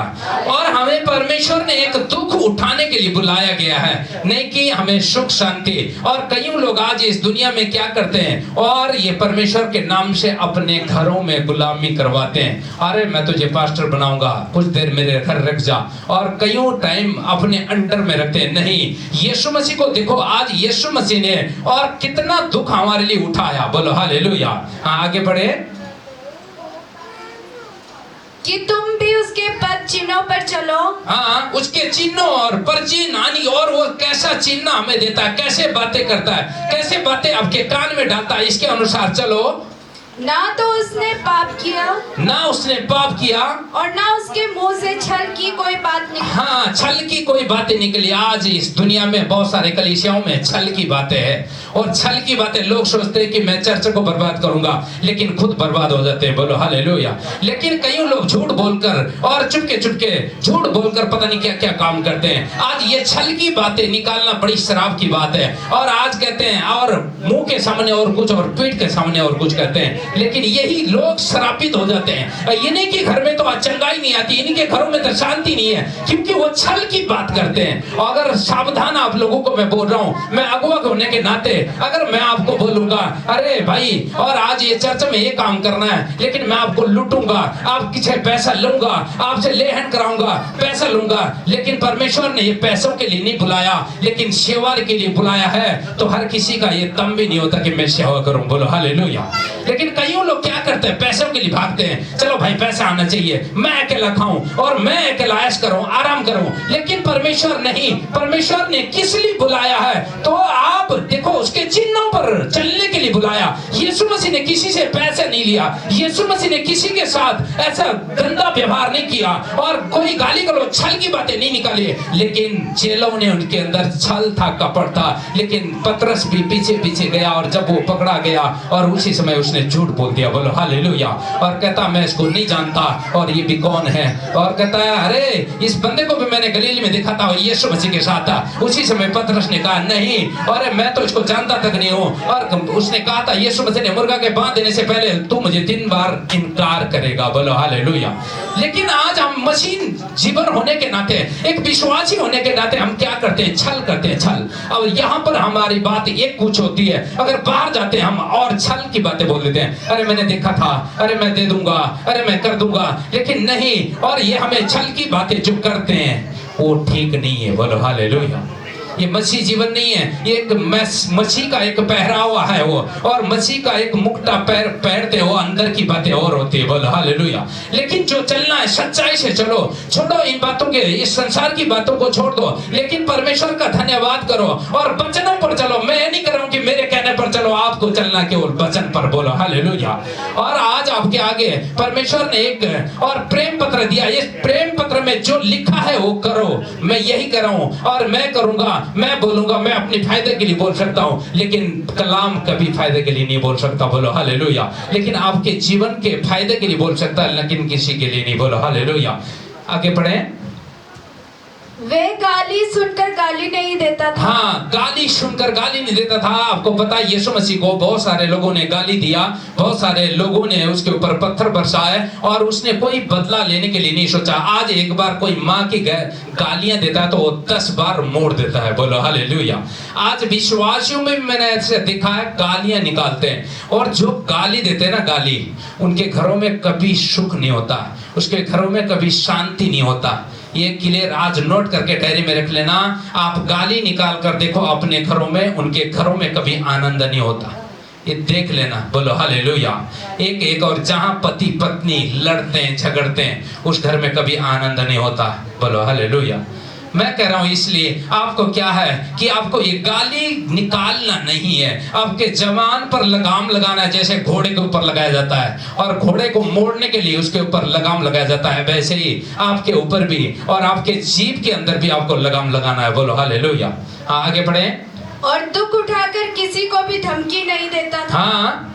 और हमें परमेश्वर ने एक दुख उठाने के लिए बुलाया गया है, नहीं कि हमें सुख शांति। और कई लोग आज इस दुनिया में क्या करते हैं, और ये परमेश्वर के नाम से अपने घरों में गुलामी करवाते हैं। अरे मैं तुझे पास्टर बनाऊंगा, कुछ देर मेरे घर रख जा, और कईयों टाइम अपने अंडर में रखते हैं। नहीं, यीशु मसीह को देखो, आज यीशु मसीह ने और कितना दुख हमारे लिए उठाया। बोलो हालेलुया। हाँ, आगे बढ़े। कि तुम भी उसके पद चिन्हों पर चलो। हाँ, उसके चिन्हों और परचिन्ह आनी, और वो कैसा चिन्ह हमें देता है, कैसे बातें करता है, कैसे बातें आपके कान में डालता है, इसके अनुसार चलो। ना तो उसने पाप किया, ना उसने पाप किया, और ना उसके मुंह से छल की कोई बात निकली। हाँ, छल की कोई बातें निकली। आज इस दुनिया में बहुत सारे कलीसियाओं में छल की बातें हैं, और छल की बातें लोग सोचते हैं कि मैं चर्च को बर्बाद करूंगा, लेकिन खुद बर्बाद हो जाते हैं। बोलो हालेलुया। लेकिन कई लोग झूठ बोलकर और चुपके चुपके झूठ बोलकर पता नहीं क्या क्या काम करते हैं। आज ये छल की बातें निकालना बड़ी शराब की बात है। और आज कहते हैं, और मुंह के सामने और कुछ, और पीठ के सामने और कुछ कहते हैं, लेकिन यही लोग श्रापित हो जाते हैं। इन्हीं के घर में तो चंगाई नहीं आती, इन्हीं के घरों में तो शांति नहीं है, क्योंकि वो छल की बात करते हैं। अगर सावधान आप लोगों को मैं बोल रहा हूँ, मैं अगुवा होने के नाते अगर मैं आपको बोलूंगा, अरे भाई, और आज ये चर्च में ये काम करना है, लेकिन मैं आपको लूटूंगा, आपके से पैसा लूंगा, आपसे लेहन कराऊंगा, पैसा लूंगा, लेकिन परमेश्वर ने ये पैसों के लिए नहीं बुलाया, लेकिन सेवा के लिए बुलाया है, तो हर किसी का ये दम भी नहीं होता कि मैं सेवा करूं। बोलो हालेलुया। लेकिन कईयों लोग क्या करते हैं, पैसों के लिए भागते हैं। चलो भाई, पैसा आना चाहिए, मैं अकेला खाऊं और मैं अकेला ऐश करूं, आराम करूं। लेकिन परमेश्वर नहीं, परमेश्वर ने किस लिए बुलाया है, तो आप देखो, उसके चिन्हों पर चलने के लिए बुलाया। यीशु मसीह ने किसी से पैसे नहीं लिया, यीशु मसीह ने किसी के साथ ऐसा गंदा व्यवहार नहीं किया, और कोई गाली गलौज छल की बातें नहीं निकाली। लेकिन चेलों ने उनके अंदर छल था, कपट था, लेकिन पतरस भी पीछे पीछे गया, और जब वो पकड़ा गया और उसी समय उसने झूठ बोल दिया। बोलो हालेलुया। और कहता, मैं इसको नहीं जानता, और ये भी कौन है। और कहता है, अरे इस बंदे को भी मैंने गलील में देखा था, यीशु मसीह के साथ था। उसी समय पतरस ने कहा, नहीं, अरे मैं तो इसको जानता तक नहीं हूँ। और उसने कहा था, यीशु मसीह ने, मुर्गा के बांध देने से पहले तू मुझे 3 बार इनकार करेगा। बोलो हालेलुया। लेकिन आज हम मशीन जीवन होने के नाते, एक विश्वासी होने के नाते हम क्या करते हैं, छल करते हैं, छल। अब यहाँ पर हमारी बात एक कुछ होती है, अगर बाहर जाते हैं हम और छल की बातें बोल देते हैं, अरे मैंने देखा था, अरे मैं दे दूंगा, अरे मैं कर दूंगा, लेकिन नहीं। और ये हमें छल की बातें जो करते हैं वो ठीक नहीं है। बोलो हालेलुया। ये मसीह जीवन नहीं है, ये एक मसीह का एक पहरावा है वो, और मसीह का एक मुक्ता पहनते हो, अंदर की बातें और होती है। बोलो हालेलुया। लेकिन जो चलना है सच्चाई से चलो, छोड़ो इन बातों के, इस संसार की बातों को छोड़ दो, लेकिन परमेश्वर का धन्यवाद करो और वचनों पर चलो। मैं ये नहीं कर रहा हूं कि मेरे कहने पर चलो, आपको चलना केवल वचन पर। बोलो हालेलुया। और आज आपके आगे परमेश्वर ने एक और प्रेम पत्र दिया, इस प्रेम पत्र में जो लिखा है वो करो। मैं यही कर रहा हूं, और मैं करूंगा, मैं बोलूंगा, मैं अपने फायदे के लिए बोल सकता हूं, लेकिन कलाम कभी फायदे के लिए नहीं बोल सकता। बोलो हालेलुया। लेकिन आपके जीवन के फायदे के लिए बोल सकता है, लेकिन किसी के लिए नहीं। बोलो हालेलुया। आगे बढ़े। वे गाली सुनकर गाली नहीं देता था। हाँ, गाली सुनकर गाली नहीं देता था। आपको पता है, यीशु मसीह को बहुत सारे लोगों ने गाली दिया, बहुत सारे लोगों ने उसके ऊपर पत्थर बरसाए, और उसने कोई बदला लेने के लिए नहीं सोचा। आज एक बार कोई माँ की गालियां देता है तो वो 10 बार मोड़ देता है। बोलो हालेलुया। आज विश्वासियों में मैंने ऐसे देखा है, गालियां निकालते हैं, और जो गाली देते हैं ना, गाली, उनके घरों में कभी सुख नहीं होता, उसके घरों में कभी शांति नहीं होता। ये क्लियर आज नोट करके डायरी में रख लेना। आप गाली निकाल कर देखो अपने घरों में, उनके घरों में कभी आनंद नहीं होता, ये देख लेना। बोलो हालेलुया। एक और जहां पति पत्नी लड़ते हैं, झगड़ते हैं, उस घर में कभी आनंद नहीं होता। बोलो हालेलुया। मैं कह रहा हूं इसलिए आपको क्या है कि आपको ये गाली निकालना नहीं है, आपके जवान पर लगाम लगाना है। जैसे घोड़े के ऊपर लगाया जाता है, और घोड़े को मोड़ने के लिए उसके ऊपर लगाम लगाया जाता है, वैसे ही आपके ऊपर भी और आपके जीभ के अंदर भी आपको लगाम लगाना है। बोलो हालेलुया। हाँ, आगे बढ़े। और दुख उठाकर किसी को भी धमकी नहीं देता था। हाँ,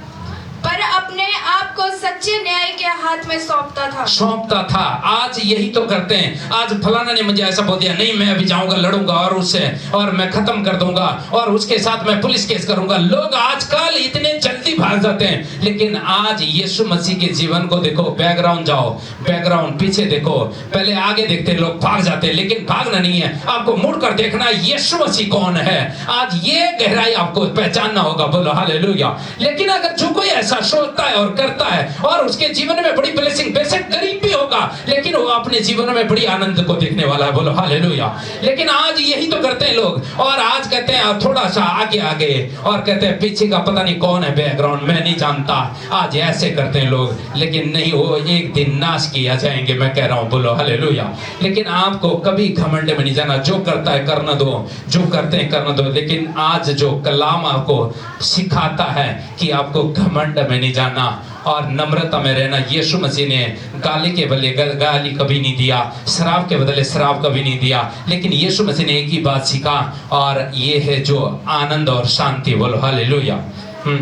पर अपने आप को सच्चे न्याय के हाथ में सौंपता था। आज यही तो करते हैं। आज फलाना ने मुझे ऐसा बोल दिया, नहीं मैं अभी जाऊंगा, लड़ूंगा और उससे, और मैं खत्म कर दूंगा, और उसके साथ मैं पुलिस केस करूंगा। लोग आजकल इतने जल्दी भाग जाते हैं, लेकिन आज यीशु मसीह के जीवन को देखो, बैकग्राउंड जाओ, बैकग्राउंड पीछे देखो, पहले आगे देखते लोग भाग जाते हैं, लेकिन भागना नहीं है, आपको मुड़ कर देखना है यीशु मसीह कौन है। आज ये गहराई आपको पहचानना होगा, बोलो हालेलुया। लेकिन अगर जो कोई ऐसा सोचता है और करता है और उसके जीवन में बड़ी ब्लेसिंग, बेशक गरीब भी होगा लेकिन वो अपने जीवन में बड़ी आनंद को देखने वाला है, बोलो हालेलुया। लेकिन आज यही तो करते हैं लोग, और आज कहते हैं थोड़ा सा आगे आगे, और कहते हैं पीछे का पता नहीं कौन है बैकग्राउंड, मैं नहीं जानता। आज ऐसे करते हैं लोग, लेकिन नहीं, वो एक दिन नाश किया जाएंगे, मैं कह रहा हूँ, बोलो हालेलुया। लेकिन आपको कभी घमंड में नहीं जाना, जो करता है करना दो, जो करते हैं करना दो। लेकिन आज जो कलाम आपको सिखाता है कि आपको घमंड में नहीं जाना और नम्रता में रहना। यीशु मसीह ने गाली के बदले गाली कभी नहीं दिया, शराब के बदले शराब कभी नहीं दिया, लेकिन यीशु मसीह ने एक ही बात सीखा, और ये है जो आनंद और शांति, बोलो हालेलुया।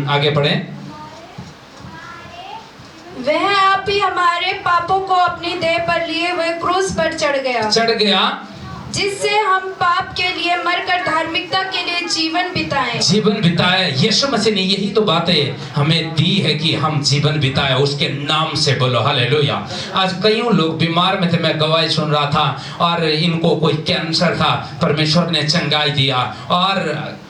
आगे पढ़े। वह आप ही हमारे पापों को अपनी देह पर लिए हुए क्रूस पर चढ़ गया, जिससे हम पाप के लिए मरकर धार्मिकता के लिए जीवन बिताए। यीशु मसीह ने यही तो बातें हमें दी है कि हम जीवन बिताए उसके नाम से, बोलो हालेलुया। आज कईयों लोग बीमार में थे, मैं गवाही सुन रहा था, और इनको कोई कैंसर था, परमेश्वर ने चंगाई दिया। और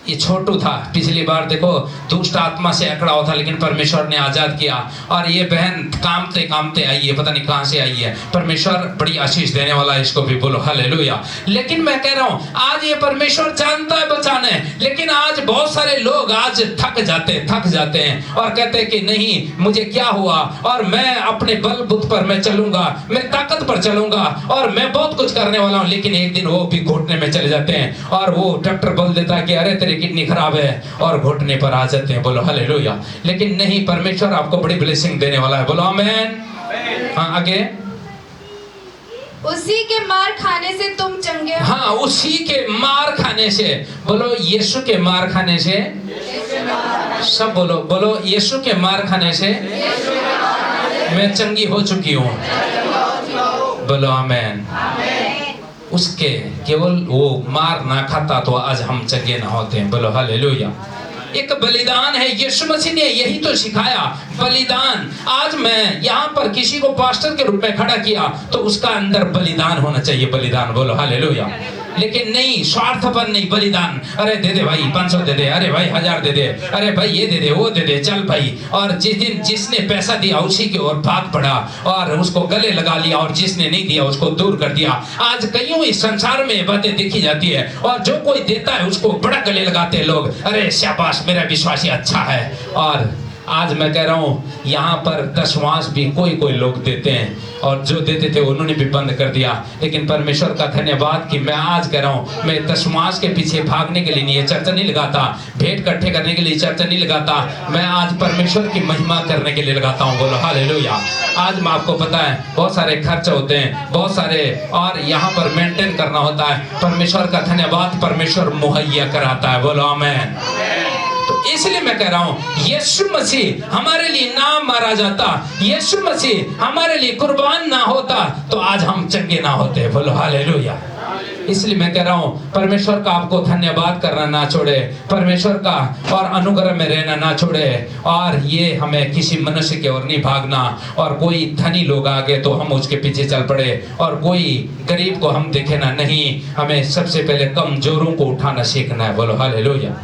ये छोटू था, पिछली बार देखो दुष्ट आत्मा से अकड़ा हुआ था, लेकिन परमेश्वर ने आजाद किया। और ये बहन कामते कामते आई है, पता नहीं कहां से आई है। परमेश्वर बड़ी आशीष देने वाला है इसको भी, बोलो हालेलुया। लेकिन मैं कह रहा हूं, आज ये परमेश्वर जानता है बचाने, लेकिन आज बहुत सारे लोग आज थक जाते हैं और कहते हैं कि नहीं मुझे क्या हुआ, और मैं अपने बल बुद्ध पर मैं चलूंगा, मैं ताकत पर चलूंगा, और मैं बहुत कुछ करने वाला हूं। लेकिन एक दिन वो भी घुटने में चले जाते हैं, और वो डॉक्टर बोल देता है कि अरे तेरे किडनी खराब है, और घुटने पर आ जाते हैं, बोलो हालेलुया। लेकिन नहीं, परमेश्वर आपको बड़ी ब्लेसिंग देने वाला है, बोलो आमीन। हाँ आगे। उसी के मार खाने से तुम चंगे हो। हाँ, उसी के मार खाने से, बोलो यीशु के मार खाने से, सब बोलो यीशु के मार खाने से मैं चंगी हो चुकी हूँ, बोलो आमीन। उसके केवल वो मार ना खाता तो आज हम चंगे ना होते हैं, बोलो हालेलुया। एक बलिदान है, यीशु मसीह ने यही तो सिखाया, बलिदान। आज मैं यहाँ पर किसी को पास्टर के रूप में खड़ा किया तो उसका अंदर बलिदान होना चाहिए, बलिदान, बोलो हालेलुया। लेकिन नहीं, स्वार्थपन नहीं, बलिदान। अरे दे दे भाई 500 दे दे, अरे भाई 1000 दे दे, अरे भाई ये दे दे वो दे दे, चल भाई। और जिस दिन जिसने पैसा दिया उसी की ओर भाग पड़ा और उसको गले लगा लिया, और जिसने नहीं दिया उसको दूर कर दिया। आज कईयों इस संसार में बातें देखी जाती है, और जो कोई देता है उसको बड़ा गले लगाते हैं लोग, अरे शाबाश मेरा विश्वासी अच्छा है। और आज मैं कह रहा हूँ यहाँ पर दशमांश भी कोई लोग देते हैं, और जो देते थे उन्होंने भी बंद कर दिया। लेकिन परमेश्वर का धन्यवाद कि मैं आज कह रहा हूँ, मैं दशमांश के पीछे भागने के लिए नहीं, ये चर्चा नहीं लगाता, भेंट इकट्ठे करने के लिए चर्चा नहीं लगाता, मैं आज परमेश्वर की महिमा करने के लिए लगाता हूँ, बोलो हालेलुया। आज मैं आपको पता है बहुत सारे खर्च होते हैं, बहुत सारे, और यहाँ पर मेंटेन करना होता है। परमेश्वर का धन्यवाद, परमेश्वर मुहैया कराता है, बोलो आमीन। तो इसलिए मैं कह रहा हूं, यीशु मसीह हमारे लिए ना मारा जाता, यीशु मसीह हमारे लिए कुर्बान ना होता तो आज हम चंगे ना होते, बोलो हालेलुया। इसलिए मैं कह रहा हूं, परमेश्वर का आपको धन्यवाद करना ना छोड़े, परमेश्वर का और अनुग्रह में रहना ना छोड़े। और ये हमें किसी मनुष्य की ओर नहीं भागना, और कोई धनी लोग आगे तो हम उसके पीछे चल पड़े, और कोई गरीब को हम देखे ना, नहीं, हमें सबसे पहले कमजोरों को उठाना सीखना है, बोलो हालेलुया।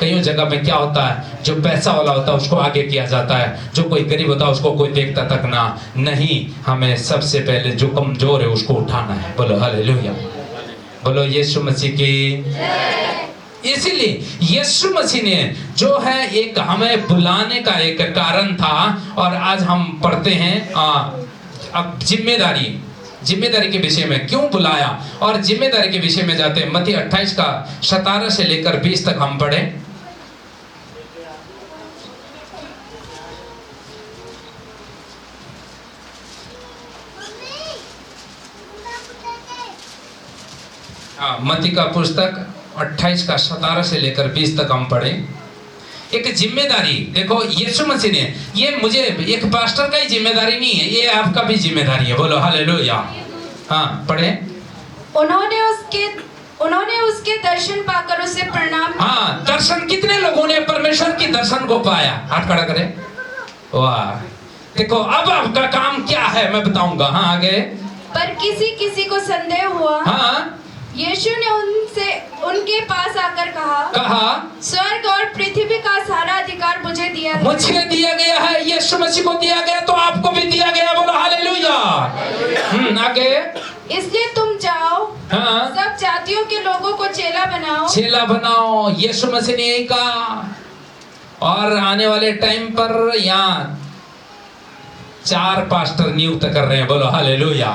कई जगह में क्या होता है, जो पैसा वाला होता है उसको आगे किया जाता है, जो कोई गरीब होता है उसको कोई देखता तक ना, नहीं, हमें सबसे पहले जो कमजोर है उसको उठाना है, बोलो हालेलुया। बोलो यीशु मसीह की। इसीलिए यीशु मसीह ने जो है एक हमें बुलाने का एक कारण था, और आज हम पढ़ते हैं अब जिम्मेदारी के विषय में क्यों बुलाया, और जिम्मेदारी के विषय में जाते हैं। मत्ती 28 का 17 से लेकर 20 तक हम पढ़े। मत्ती का पुस्तक 28 का 17 से लेकर 20 तक हम पढ़े। एक जिम्मेदारी, देखो यीशु मसीह ने, ये मुझे एक पास्टर का ही जिम्मेदारी नहीं है, ये आपका भी जिम्मेदारी है। बोलो हालेलुया। हाँ पढ़े। उन्होंने उसके दर्शन पाकर उसे प्रणाम। हाँ, दर्शन कितने लोगों ने परमेश्वर की दर्शन को पाया? हाथ खड़ा करें। वाह, देखो अब आपका काम क्या है मैं बताऊंगा। हाँ आगे। पर किसी को संदेह हुआ। हाँ, यीशु ने उनके पास आकर कहा स्वर्ग और पृथ्वी का सारा अधिकार मुझे दिया गया है। यीशु मसीह को दिया गया तो आपको भी दिया गया। बोलो हालेलुया। आगे। इसलिए तुम जाओ, हाँ, सब जातियों के लोगों को चेला बनाओ। यीशु मसीह ने यही कहा। और आने वाले टाइम पर यहाँ 4 पास्टर नियुक्त कर रहे हैं। बोलो हालेलुया।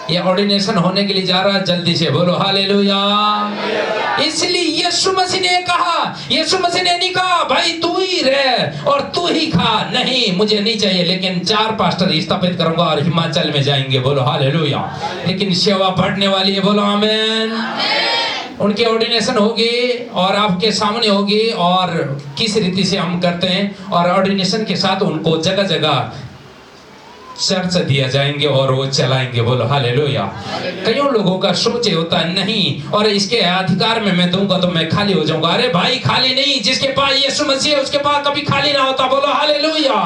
ये ऑर्डिनेशन होने के लिए जा रहा है जल्दी से। बोलो हालेलुया। इसलिए यीशु मसीह ने कहा, यीशु मसीह ने नहीं कहा भाई तू ही रह और तू ही खा, नहीं मुझे नहीं चाहिए, लेकिन 4 पास्टर स्थापित करूंगा और हिमाचल में जाएंगे। बोलो हालेलुया। लेकिन सेवा बढ़ने वाली है। बोलो आमीन। उनकी ऑर्डिनेशन होगी और आपके सामने होगी और किस रीति से हम करते हैं, और ऑर्डिनेशन के साथ उनको जगह जगह चर्च दिया जाएंगे और वो चलाएंगे। बोलो हालेलुया। कईयों लोगों का सोच होता है नहीं, और इसके अधिकार में मैं दूंगा तो मैं खाली हो जाऊंगा। अरे भाई खाली नहीं, जिसके पास यीशु मसीह है उसके पास कभी खाली ना होता। बोलो हालेलुया।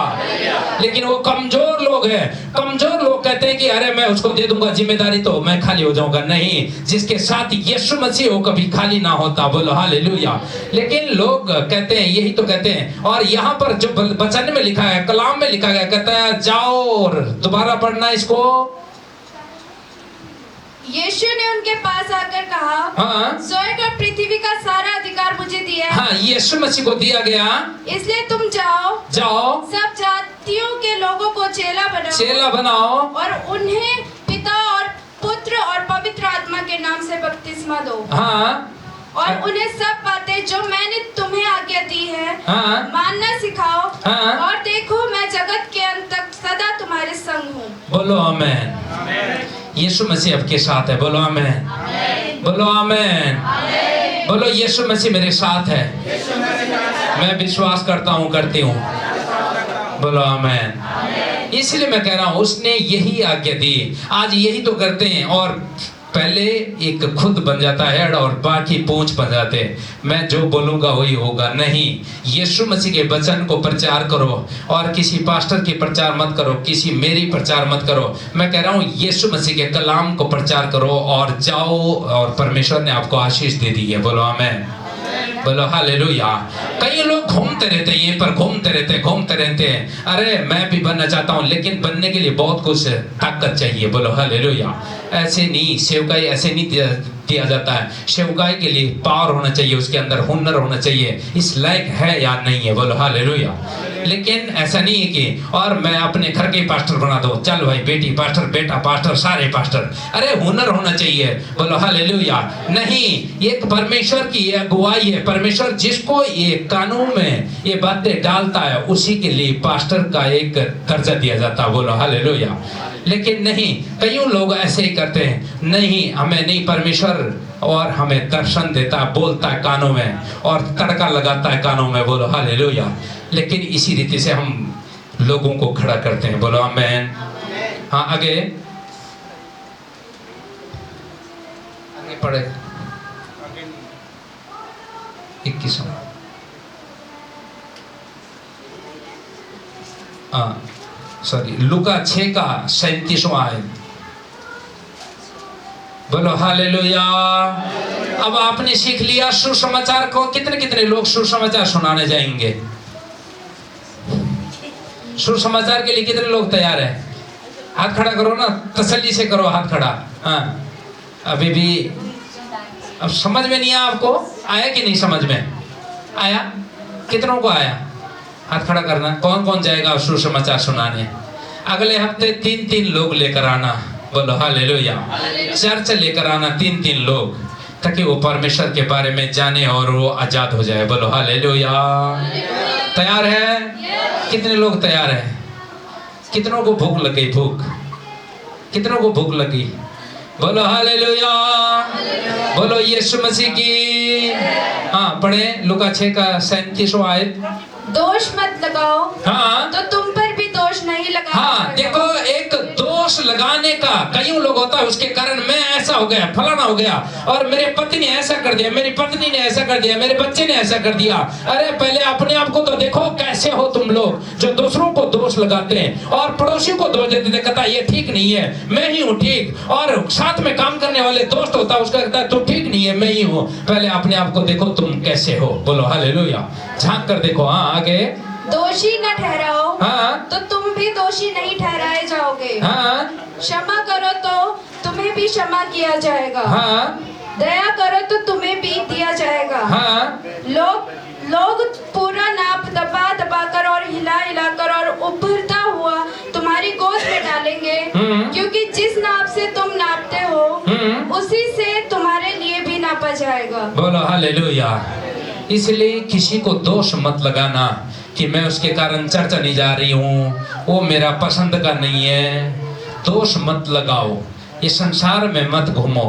लेकिन वो कमजोर लोग हैं, कमजोर लोग कहते हैं कि अरे मैं उसको दे दूंगा जिम्मेदारी तो मैं खाली हो जाऊंगा। नहीं, जिसके साथ यीशु मसीह हो कभी खाली ना होता। बोलो हालेलुया। लेकिन लोग कहते हैं, यही तो कहते हैं। और यहाँ पर जो वचन में लिखा है, कलाम में लिखा गया, कहता है जाओ, दोबारा पढ़ना इसको। यीशु ने उनके पास आकर कहा, हाँ, स्वर्ग और पृथ्वी का सारा अधिकार मुझे दिया है। हाँ, यीशु मसीह को दिया गया। इसलिए तुम जाओ, सब जातियों के लोगों को चेला बनाओ और उन्हें पिता और पुत्र और पवित्र आत्मा के नाम से बपतिस्मा दो। हाँ, और उन्हें सब बातें जो मैंने तुम्हें आज्ञा दी है, हाँ, मानना सिखाओ। हाँ, और देखो मैं जगत के अंत तक सदा तुम्हारे संग हूँ। बोलो आमीन। यीशु मसीह आपके साथ है। बोलो आमीन। बोलो आमीन। बोलो यीशु मसीह मेरे साथ है। मैं विश्वास करता हूँ, करती हूँ। बोलो आमीन। इसलिए मैं कह रहा हूँ उसने यही आज्ञा दी, आज यही तो करते हैं। और पहले एक खुद बन जाता है और बाकी पूंछ बन जाते हैं। मैं जो बोलूंगा वही होगा। नहीं, यीशु मसीह के वचन को प्रचार करो और किसी पास्टर की प्रचार मत करो, किसी मेरी प्रचार मत करो। मैं कह रहा हूँ यीशु मसीह के कलाम को प्रचार करो और जाओ, और परमेश्वर ने आपको आशीष दे दी है। बोलो आमीन। बोलो हालेलुया। कई लोग घूमते रहते हैं, यहीं पर घूमते रहते हैं। अरे मैं भी बनना चाहता हूँ, लेकिन बनने के लिए बहुत कुछ ताकत चाहिए। बोलो हालेलुया। ऐसे नहीं, सेवकाई ऐसे नहीं दिया जाता है। सेवकाई के लिए पावर होना चाहिए, उसके अंदर हुनर होना चाहिए, इस लायक है या नहीं है। बोलो हालेलुया। लेकिन ऐसा नहीं है कि और मैं अपने घर के पास्टर बना दो, चल भाई बेटी पास्टर, बेटा पास्टर, सारे पास्टर। अरे हुनर होना चाहिए। बोलो हालेलुया। नहीं, एक परमेश्वर की अगुवाई है। परमेश्वर जिसको ये कानून में ये बातें डालता है उसी के लिए पास्टर का एक दर्जा दिया जाता है। बोलो हालेलुया। लेकिन नहीं, कईयों लोग ऐसे ही करते हैं, नहीं हमें नहीं, परमेश्वर और हमें दर्शन देता है, बोलता है कानों में और तड़का लगाता है कानों में। बोलो हालेलुया। लेकिन इसी रीति से हम लोगों को खड़ा करते हैं। बोलो आमीन। हाँ आगे पढ़े 21। लूका 6 का 37वां आयत। बोलो हालेलुया। अब आपने सीख लिया सुसमाचार को। कितने कितने लोग सुसमाचार सुनाने जाएंगे? सुसमाचार के लिए कितने लोग तैयार है? हाथ खड़ा करो ना, तसल्ली से करो हाथ खड़ा। हाँ, अभी भी अब समझ में नहीं आया आपको? आया कि नहीं समझ में आया? कितनों को आया? हाथ खड़ा करना। कौन कौन जाएगा सुसमाचार सुनाने? अगले हफ्ते 3-3 लोग लेकर आना। बोलो हालेलुया। चर्च लेकर आना 3-3 लोग, ताकि वो परमेश्वर के बारे में जाने और वो आजाद हो जाए। बोलो हालेलुया। तैयार है? कितने लोग तैयार हैं? कितनों को भूख लगी? भूख कितनों को भूख लगी? बोलो हालेलुया। बोलो यीशु मसीह की। हाँ पढ़े लूका 6 का 37 आयत। दोष मत लगाओ, हाँ तो तुम पर भी दोष नहीं लगा। हाँ देखो, एक दोष लगाने का कईयों लोग होता है, उसके कारण मैं ऐसा हो गया, फलाना हो गया, और मेरे पति ने ऐसा कर दिया, मेरी पत्नी ने ऐसा कर दिया, मेरे बच्चे ने ऐसा कर दिया। अरे पहले अपने आप को तो देखो कैसे हो तुम लोग जो दूसरों को दोष लगाते हैं और पड़ोसियों को दोष देते, कहता ये ठीक नहीं है, मैं ही हूँ ठीक, और साथ में काम करने वाले दोस्त होता है, उसका कहता है तू ठीक नहीं है, मैं ही हूँ। पहले अपने आप को देखो तुम कैसे हो। बोलो हालेलुया। झांक कर देखो। हाँ आगे। दोषी न ठहराओ, हाँ तो तुम भी दोषी नहीं ठहराए जाओगे। हाँ क्षमा करो तो तुम्हें भी क्षमा किया जाएगा। हाँ दया करो तो तुम्हें भी दिया जाएगा। हाँ लोग पूरा नाप दबा दबा कर और हिला हिला कर और उभरता हुआ तुम्हारी गोद में डालेंगे, क्योंकि जिस नाप से तुम नापते हो उसी से तुम्हारे लिए भी नापा जाएगा। बोलो हालेलुया। इसलिए किसी को दोष मत लगाना कि मैं उसके कारण चर्च नहीं जा रही हूँ, वो मेरा पसंद का नहीं है। दोष मत लगाओ, ये संसार में मत घूमो।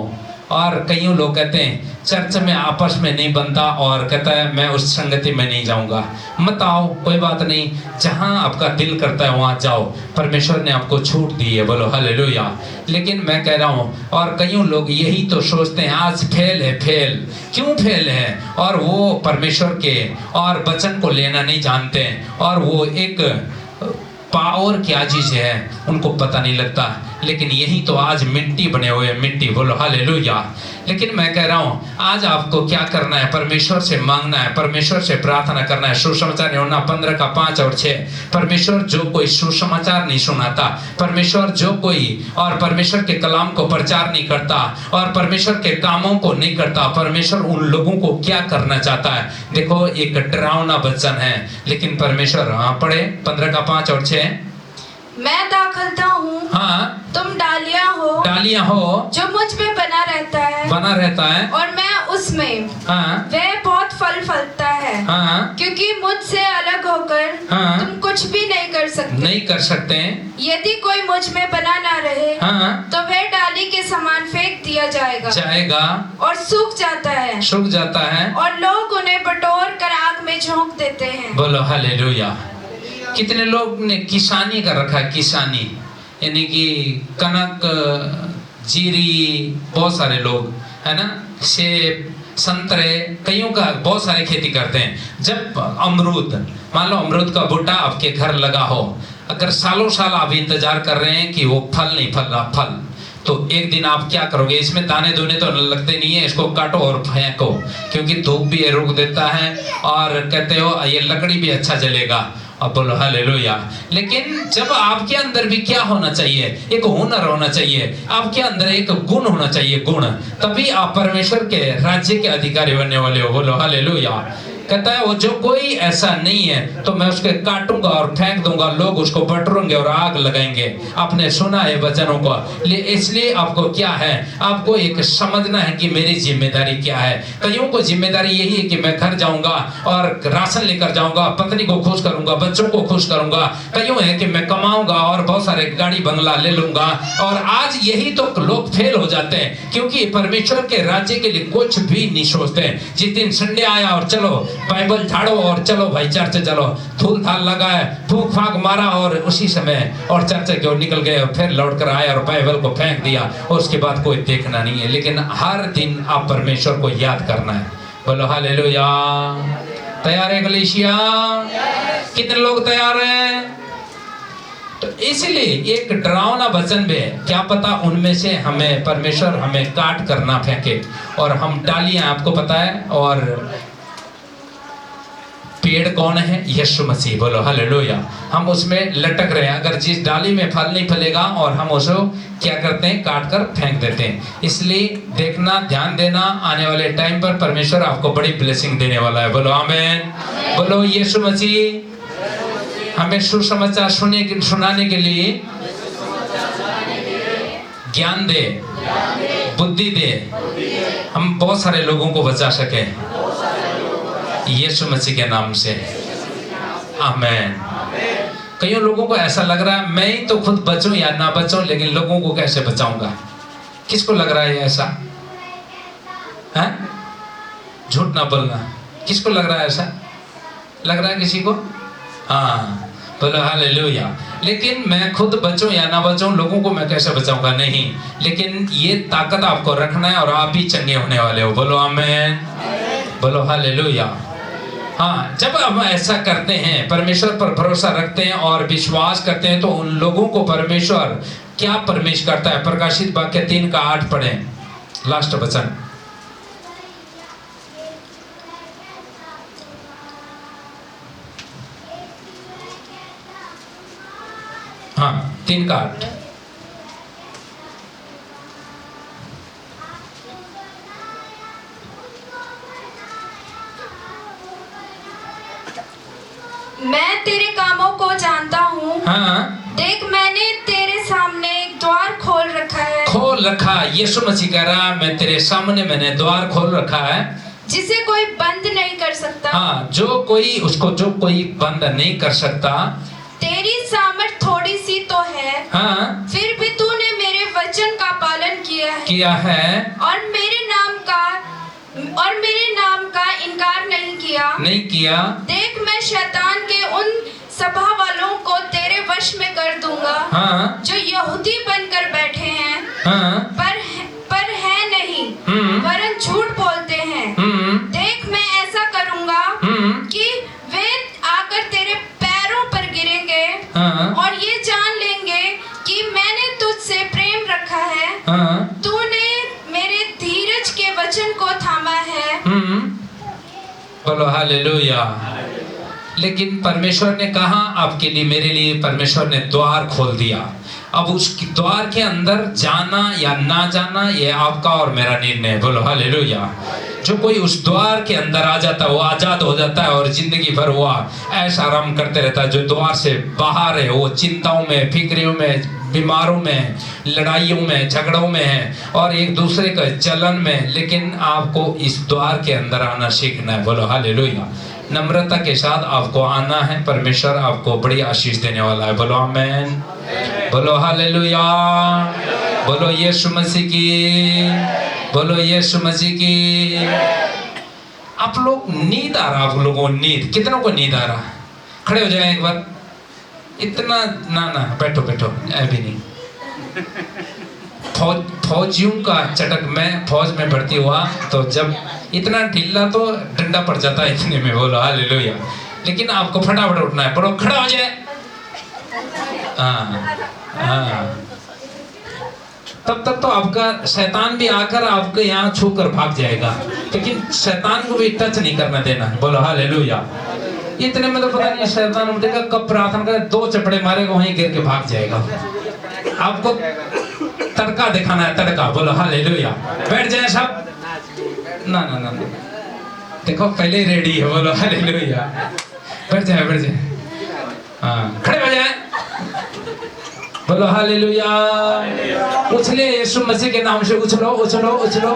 और कईयों लोग कहते हैं चर्च में आपस में नहीं बनता, और कहता है मैं उस संगति में नहीं जाऊंगा। मत आओ, कोई बात नहीं, जहां आपका दिल करता है वहां जाओ, परमेश्वर ने आपको छूट दी है। बोलो हालेलुया। लेकिन मैं कह रहा हूं, और कईयों लोग यही तो सोचते हैं आज फेल है, फेल क्यों फेल है, और वो परमेश्वर के और वचन को लेना नहीं जानते, और वो एक पावर क्या चीज है उनको पता नहीं लगता। लेकिन यही तो आज मिट्टी बने हुए, मिट्टी। बोलो हालेलुया। लेकिन मैं कह रहा हूँ आज आपको क्या करना है, परमेश्वर से मांगना है, परमेश्वर से प्रार्थना करना है। सुसमाचार यूहन्ना 15 का 5 और 6। परमेश्वर जो कोई सुसमाचार नहीं सुनाता, परमेश्वर जो कोई और परमेश्वर के कलाम को प्रचार नहीं करता और परमेश्वर के कामों को नहीं करता, परमेश्वर उन लोगों को क्या करना चाहता है। देखो एक डरावना वचन है, लेकिन परमेश्वर, हाँ पढ़े 15 का 5 और 6। मैं दाखलता हूँ, हाँ तुम डालियाँ हो, जो मुझ में बना रहता है और मैं उसमें, हाँ वह बहुत फल फलता है। हाँ क्योंकि मुझसे अलग होकर हाँ तुम कुछ भी नहीं कर सकते। यदि कोई मुझ में बना ना रहे, हाँ तो वह डाली के समान फेंक दिया जाएगा और सूख जाता है और लोग उन्हें बटोर कर आग में झोंक देते हैं। बोलो हालेलुया। कितने लोग ने किसानी कर रखा है, किसानी यानी कि कनक, जीरी, बहुत सारे लोग है ना, सेब, संतरे, कईयों का बहुत सारे खेती करते हैं। जब अमरूद, मान लो अमरूद का बूटा आपके घर लगा हो, अगर सालों साल आप इंतजार कर रहे हैं कि वो फल नहीं फल रहा, फल, तो एक दिन आप क्या करोगे, इसमें दाने दूने तो लगते नहीं है, इसको काटो और फेंको, क्योंकि धूप भी ये रोक देता है और कहते हो ये लकड़ी भी अच्छा जलेगा। अब बोलो हालेलुया। लेकिन जब आपके अंदर भी क्या होना चाहिए, एक हुनर होना चाहिए, आपके अंदर एक गुण होना चाहिए, गुण, तभी आप परमेश्वर के राज्य के अधिकारी बनने वाले हो। बोलो हालेलुया। कहता है वो जो कोई ऐसा नहीं है तो मैं उसके काटूंगा और फेंक दूंगा, लोग उसको बटोरेंगे और आग लगाएंगे। आपने सुना है वचनों को, इसलिए आपको क्या है, आपको एक समझना है कि मेरी जिम्मेदारी क्या है। कईयों को जिम्मेदारी यही है कि मैं घर जाऊंगा और राशन लेकर जाऊंगा, पत्नी को खुश करूंगा, बच्चों को खुश करूंगा। कईयों है कि मैं कमाऊंगा और बहुत सारे गाड़ी बंगला ले लूंगा। और आज यही तो लोग फेल हो जाते हैं, क्योंकि परमेश्वर के राज्य के लिए कुछ भी नहीं सोचते। जिस दिन संडे आया और चलो बाइबल झाड़ो और चलो भाई चर्च चलो, धूल धाल लगा है, फूक फाक मारा और उसी समय और चर्च की ओर निकल गए, फिर लौट कर आए और बाइबल को फेंक दिया, और उसके बाद कोई देखना नहीं है। लेकिन हर दिन आप परमेश्वर को याद करना है। बोलो हालेलुया। तैयार है कलीसिया? कितने लोग तैयार हैं? तो इसलिए एक डरावना वचन भी है, क्या पता उनमें से हमें परमेश्वर हमें काट कर ना फेंके, और हम डालियां, आपको पता है, और पेड़ कौन है? यीशु मसीह। बोलो हालेलुया। हम उसमें लटक रहे हैं। अगर जिस डाली में फल नहीं फलेगा और हम उसको क्या करते हैं, काट कर फेंक देते हैं। इसलिए देखना, ध्यान देना, आने वाले टाइम पर परमेश्वर आपको बड़ी ब्लेसिंग देने वाला है। बोलो आमीन। बोलो यीशु मसीह हमें सुसमाचार सुनाने के लिए ज्ञान दे, बुद्धि दे, हम बहुत सारे लोगों को बचा सके यीशु मसीह के नाम से। आमीन। कईयों लोगों को ऐसा लग रहा है मैं ही तो खुद बचूं या ना बचूं, लेकिन लोगों को कैसे बचाऊंगा? किसको लग रहा है ऐसा? हैं? झूठ ना बोलना। किसको लग रहा है ऐसा? लग रहा है किसी को? हाँ, बोलो हालेलुया। लेकिन मैं खुद बचूं या ना बचूं, लोगों को मैं कैसे बचाऊंगा? नहीं, लेकिन ये ताकत आपको रखना है और आप भी चंगे होने वाले हो। बोलो आमीन, बोलो हालेलुया। हाँ, जब हम ऐसा करते हैं, परमेश्वर पर भरोसा रखते हैं और विश्वास करते हैं, तो उन लोगों को परमेश्वर क्या परमेश करता है? प्रकाशित वाक्य 3:8 पढ़ें, लास्ट वचन। हाँ, 3:8। मैं तेरे कामों को जानता हूँ। हाँ, देख मैंने तेरे सामने एक द्वार खोल रखा है। खोल रखा। यीशु मसीह कह रहा, मैं तेरे सामने मैंने द्वार खोल रखा है, जिसे कोई बंद नहीं कर सकता। हाँ, जो कोई बंद नहीं कर सकता। तेरी सामर्थ थोड़ी सी तो है, हाँ, फिर भी तूने मेरे वचन का पालन किया है और मेरे नाम का इनकार नहीं किया। देख मैं शैतान के उन सभा वालों को तेरे वश में कर दूंगा, हाँ, जो यहूदी बनकर बैठे हैं, हाँ, पर है नहीं, वरन झूठ बोलते हैं। देख मैं ऐसा करूंगा कि वे आकर तेरे पैरों पर गिरेंगे, हाँ, और ये जान लेंगे कि मैंने तुझसे प्रेम रखा है। हाँ, तूने मेरे धीरज के वचन को थामा है। बोलो हालेलुया। लेकिन परमेश्वर ने कहा आपके लिए, मेरे लिए परमेश्वर ने द्वार खोल दिया। अब उस द्वार के अंदर जाना या ना जाना ये आपका और मेरा निर्णय है। बोलो हालेलुया। जो कोई उस द्वार के अंदर आ जाता है वो आजाद हो जाता है और जिंदगी भर वो ऐसा आराम करते रहता है। जो द्वार से बाहर है वो चिंताओं में, फिक्रियों में, बीमारों में, लड़ाइयों में, झगड़ों में है और एक दूसरे का जलन में। लेकिन आपको इस द्वार के अंदर आना सीखना है। बोलो हालेलुया। नम्रता के साथ आपको आना है। परमेश्वर आपको बड़ी आशीष देने वाला है। बोलो आमीन, बोलो हालेलुया, बोलो यीशु मसीह की, बोलो यीशु मसीह की। आप लोग नींद आ रहा, आप लोगों को नींद, कितनों को नींद आ रहा? खड़े हो जाए एक बार। इतना ना बैठो अभी नहीं। फौजियों का चटक, मैं फौज में भर्ती हुआ तो जब इतना ढीला तो डंडा पड़ जाता है इतने में। बोलो हालेलुया। लेकिन आपको फटाफट उठना है। बोलो खड़ा हो जाए। हाँ, तब तक तो आपका शैतान भी आकर आपके यहाँ छू कर भाग जाएगा, लेकिन शैतान को भी टच नहीं करना देना। बोलो हालेलुया। इतने में तो पता नहीं शैतान उठेगा कब, प्रार्थना करे 2 चपड़े मारेगा, वहीं गिर के भाग जाएगा। आपको तड़का दिखाना है, तड़का। बोलो हालेलुया। बैठ जाए सब। ना देखो पहले ही रेडी है। बोलो हालेलुया। बैठ जाए। हाँ, खड़े हो जाए। बोलो हालेलुया। उछले यीशु मसीह के नाम से, उछलो।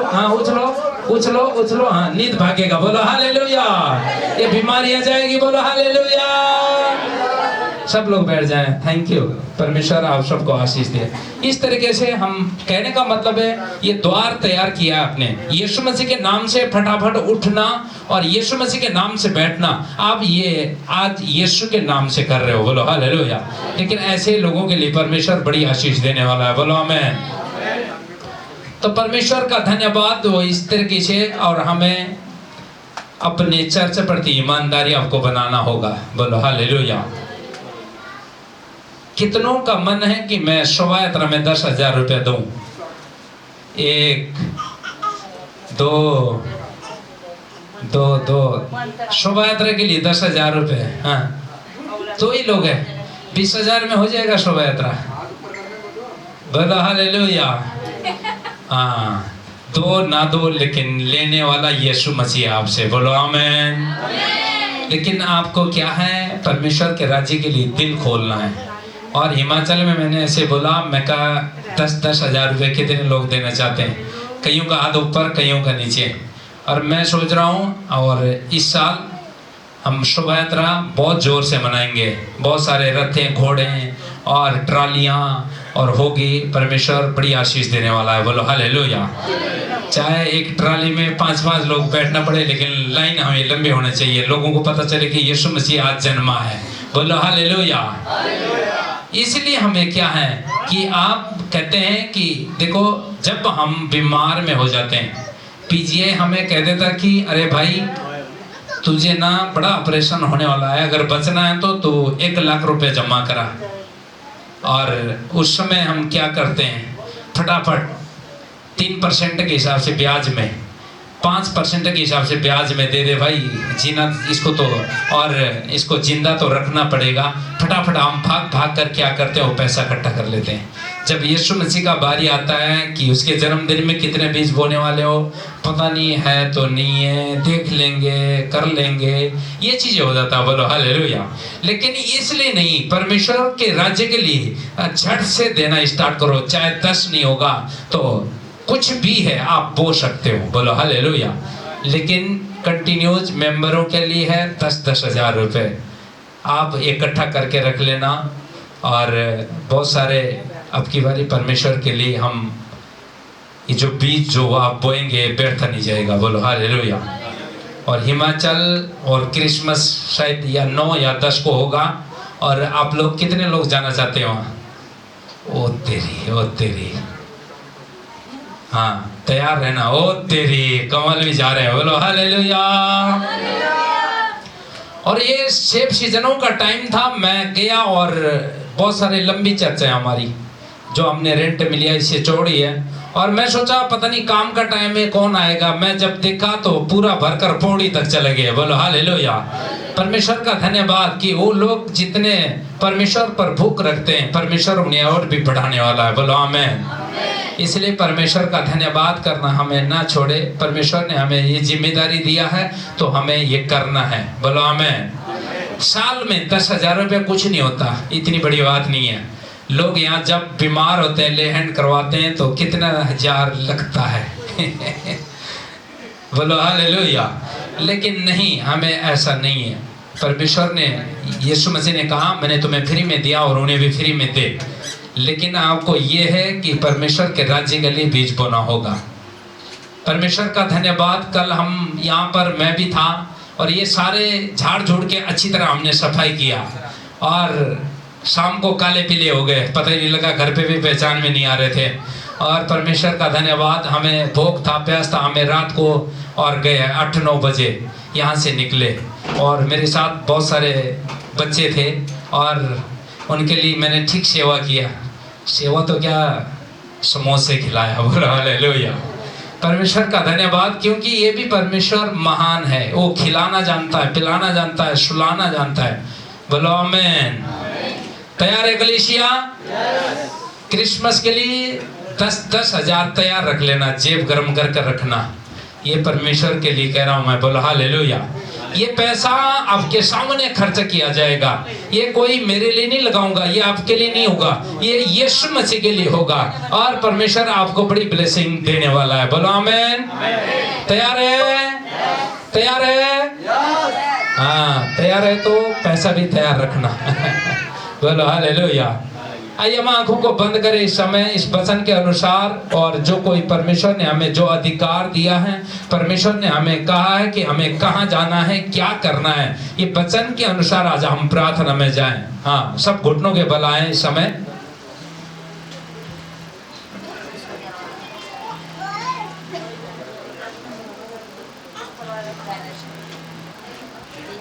हाँ, उछलो। हाँ, नींद भागेगा। बोलो हालेलुया। ये बीमारियां जाएगी। बोलो हालेलुया। सब लोग बैठ जाएं। Thank you. परमेश्वर आप सबको आशीष दे। इस तरीके से हम कहने का मतलब है, ये द्वार तैयार किया आपने यीशु मसीह के नाम से। फटाफट उठना और यीशु मसीह के नाम से बैठना। आप ये आज यीशु के नाम से कर रहे हो। बोलो हालेलुया। लेकिन ऐसे लोगों के लिए परमेश्वर बड़ी आशीष देने वाला है। बोलो आमीन। तो परमेश्वर का धन्यवाद वो इस तरीके से। और हमें अपने चर्च प्रति ईमानदारी आपको बनाना होगा। बोलो हालेलुया। कितनों का मन है कि मैं शोभा यात्रा में 10,000 रुपया दूं? 1 2 शोभा यात्रा के लिए 10,000 रुपये। हाँ, 2 ही लोग हैं, 20,000 में हो जाएगा शोभा यात्रा। बोलो हालेलुया। हाँ, 2 ना 2, लेकिन लेने वाला यीशु मसीह आपसे। बोलो आमीन। लेकिन आपको क्या है, परमेश्वर के राज्य के लिए दिल खोलना है। और हिमाचल में मैंने ऐसे बोला, मैं कहा 10-10 हज़ार रुपये कितने लोग देना चाहते हैं? कईयों का हाथ ऊपर, कईयों का नीचे। और मैं सोच रहा हूँ, और इस साल हम शोभा यात्रा बहुत जोर से मनाएंगे। बहुत सारे रथ हैं, घोड़े हैं और ट्रालियां और होगी। परमेश्वर बड़ी आशीष देने वाला है, बोलो हालेलुया। चाहे एक ट्राली में 5-5 लोग बैठना पड़े, लेकिन लाइन हमें लंबे होने चाहिए, लोगों को पता चले कि यीशु मसीह आज जन्मा है, बोलो हालेलुया। इसलिए हमें क्या है कि आप कहते हैं कि देखो, जब हम बीमार में हो जाते हैं, पीजीआई हमें कह देता कि अरे भाई तुझे ना बड़ा ऑपरेशन होने वाला है, अगर बचना है तो तू 1 लाख रुपए जमा करा। और उस समय हम क्या करते हैं, फटाफट 3% के हिसाब से ब्याज में, 5% के हिसाब से ब्याज में दे दे भाई, जीना इसको तो, और इसको जिंदा तो रखना पड़ेगा। फटाफट हम भाग कर क्या करते हैं, वो पैसा इकट्ठा कर लेते हैं। जब यीशु मसीह का बारी आता है कि उसके जन्मदिन में कितने बीज बोने वाले हो, पता नहीं है तो नहीं है, देख लेंगे, कर लेंगे, ये चीजें हो जाता है, बोलो हालेलुया। लेकिन इसलिए नहीं, परमेश्वर के राज्य के लिए झट से देना स्टार्ट करो, चाहे 10 नहीं होगा तो कुछ भी है आप बो सकते हो, बोलो हालेलुया। लेकिन कंटिन्यूज मेंबरों के लिए है 10-10 हज़ार रुपये आप इकट्ठा करके रख लेना। और बहुत सारे अब की बारी परमेश्वर के लिए हम ये जो बीज जो आप बोएंगे व्यर्थ नहीं जाएगा, बोलो हालेलुया। और हिमाचल और क्रिसमस शायद या 9 या 10 को होगा। और आप लोग कितने लोग जाना चाहते हो वहाँ? ओ तेरी हाँ, तैयार रहना। ओ तेरी कमल भी जा रहे हैं, बोलो हालेलुया। और ये सेब सीजनों का टाइम था, मैं गया और बहुत सारे लंबी चर्चा है हमारी जो हमने रेंट में लिया, इससे चौड़ी है। और मैं सोचा पता नहीं काम का टाइम है कौन आएगा, मैं जब देखा तो पूरा भरकर पौड़ी तक चले गए, बोलो हालेलुया। परमेश्वर का धन्यवाद कि वो लोग जितने परमेश्वर पर भूख रखते हैं, परमेश्वर उन्हें और भी बढ़ाने वाला है, बोलो आमीन। इसलिए परमेश्वर का धन्यवाद करना हमें ना छोड़े। परमेश्वर ने हमें ये जिम्मेदारी दिया है तो हमें ये करना है, बोलो आमीन। साल में 10,000 रुपये कुछ नहीं होता, इतनी बड़ी बात नहीं है। लोग यहाँ जब बीमार होते हैं, लेहन करवाते हैं तो कितना हजार लगता है बोलो हालेलुया। लेकिन नहीं, हमें ऐसा नहीं है। परमेश्वर ने, यीशु मसीह ने कहा मैंने तुम्हें फ्री में दिया और उन्हें भी फ्री में दे। लेकिन आपको ये है कि परमेश्वर के राज्य के लिए बीज बोना होगा। परमेश्वर का धन्यवाद, कल हम यहाँ पर, मैं भी था और ये सारे झाड़ झूड़ के अच्छी तरह हमने सफाई किया और शाम को काले पीले हो गए, पता ही नहीं लगा, घर पे भी पहचान में नहीं आ रहे थे। और परमेश्वर का धन्यवाद, हमें भूख था, प्यास था, हमें रात को और गए 8-9 बजे यहाँ से निकले। और मेरे साथ बहुत सारे बच्चे थे और उनके लिए मैंने ठीक सेवा किया। सेवा तो क्या, समोसे खिलाया, बोलो हालेलुया। परमेश्वर का धन्यवाद, क्योंकि ये भी परमेश्वर महान है, वो खिलाना जानता है, पिलाना जानता है, सुलाना जानता है, बोलो आमीन। तैयार है कलीसिया? क्रिसमस के लिए 10-10 हज़ार तैयार रख लेना, जेब गर्म कर रखना। ये परमेश्वर के लिए कह रहा हूँ मैं, बोलो हालेलुया। ये पैसा आपके सामने खर्च किया जाएगा, ये कोई मेरे लिए नहीं लगाऊंगा, ये आपके लिए नहीं होगा, ये यीशु मसीह के लिए होगा। और परमेश्वर आपको बड़ी ब्लेसिंग देने वाला है, बोलो आमीन। तैयार है? तैयार है? हाँ, तैयार है तो पैसा भी तैयार रखना बोलो हालेलुया। आइए हम आंखों को बंद करें इस समय, इस वचन के अनुसार। और जो कोई परमेश्वर ने हमें जो अधिकार दिया है, परमेश्वर ने हमें कहा है कि हमें कहाँ जाना है, क्या करना है, ये वचन के अनुसार आज हम प्रार्थना में जाएं। हाँ, सब घुटनों के बल आए इस समय।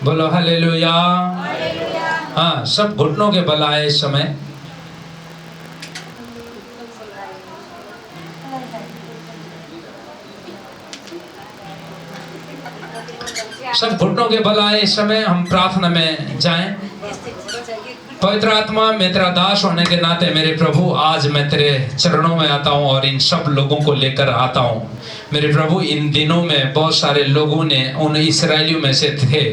बोलो हालेलुया। हाँ, सब घुटनों के बल आए इस समय। सब घुटनों के बल आए इस समय, हम प्रार्थना में जाएं। पवित्र आत्मा, मैं तेरा दास होने के नाते मेरे प्रभु, आज मैं तेरे चरणों में आता हूँ और इन सब लोगों को लेकर आता हूँ। मेरे प्रभु इन दिनों में बहुत सारे लोगों ने उन इस्राएलियों में से थे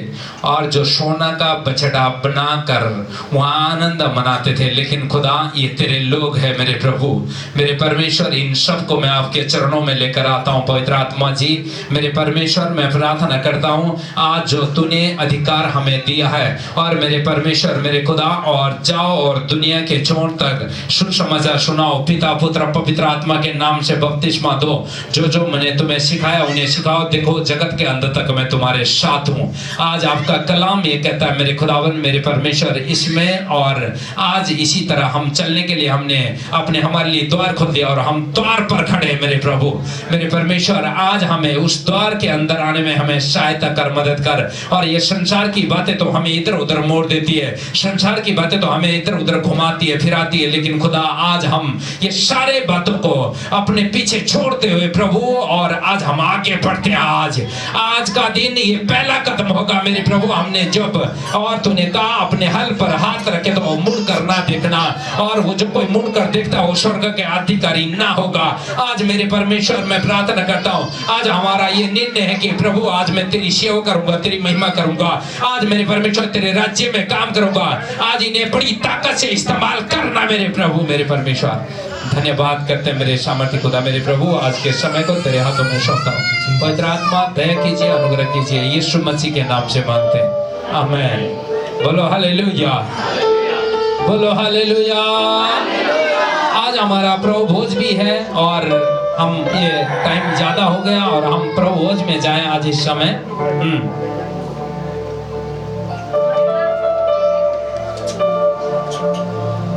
और जो सोना का बछड़ा बनाकर वहाँ आनंद मनाते थे, लेकिन खुदा ये तेरे लोग हैं मेरे प्रभु, मेरे परमेश्वर। इन सबको मैं आपके चरणों में लेकर आता हूँ पवित्र आत्मा जी। मेरे परमेश्वर मैं प्रार्थना करता हूँ आज जो तूने अधिकार हमें दिया है, और मेरे परमेश्वर मेरे खुदा, और जाओ और दुनिया के छोर तक सुसमाचार सुनाओ। पिता पुत्र पवित्र आत्मा के नाम से बपतिस्मा दो। जो जो मैंने तुम्हें सिखाया उन्हें सिखाओ। देखो जगत के अंत तक मैं तुम्हारे साथ हूँ। आज आपका कलाम ये कहता है मेरे खुदावन मेरे परमेश्वर इसमें, और आज इसी तरह हम चलने के लिए हमने अपने हमारे लिए द्वार खोल दिया और हम द्वार पर खड़े हैं मेरे प्रभु मेरे परमेश्वर। आज हमें उस द्वार के अंदर आने में हमें सहायता कर, मदद कर। और ये संसार की बातें तो हमें इधर उधर मोड़ देती है, संसार की बातें तो हमें इधर उधर घुमाती है फिराती है, लेकिन खुदा आज हम ये सारे बातों को अपने पीछे छोड़ते हुए प्रभु, और आज हम आगे बढ़ते हैं। आज का दिन ये पहला कदम होगा मेरे प्रभु। हमने जब और तूने कहा अपने हल पर हाथ रखे तो मुड़ कर ना देखना, और वो जो कोई मुड़ कर देखता वो स्वर्ग के अधिकारी ना होगा। आज मेरे परमेश्वर मैं प्रार्थना करता हूँ, आज हमारा ये निर्णय है कि प्रभु आज मैं तेरी सेवा करूंगा, तेरी महिमा करूंगा। आज मेरे परमेश्वर तेरे राज्य में काम करूंगा। आज इन्हें बड़ी ताकत से इस्तेमाल करना मेरे प्रभु मेरे परमेश्वर। धन्यवाद करते हैं मेरे सामर्थ्य खुदा मेरे प्रभु। आज के समय को तेरे हाथों में सौंपता हूँ। पवित्र आत्मा दया कीजिए, अनुग्रह कीजिए, यीशु मसीह के नाम से मांगते हैं, आमीन। बोलो हालेलुया, बोलो हालेलुया। आज हमारा प्रभु भोज भी है, और हम ये टाइम ज्यादा हो गया और हम प्रभु भोज में जाएं आज इस समय।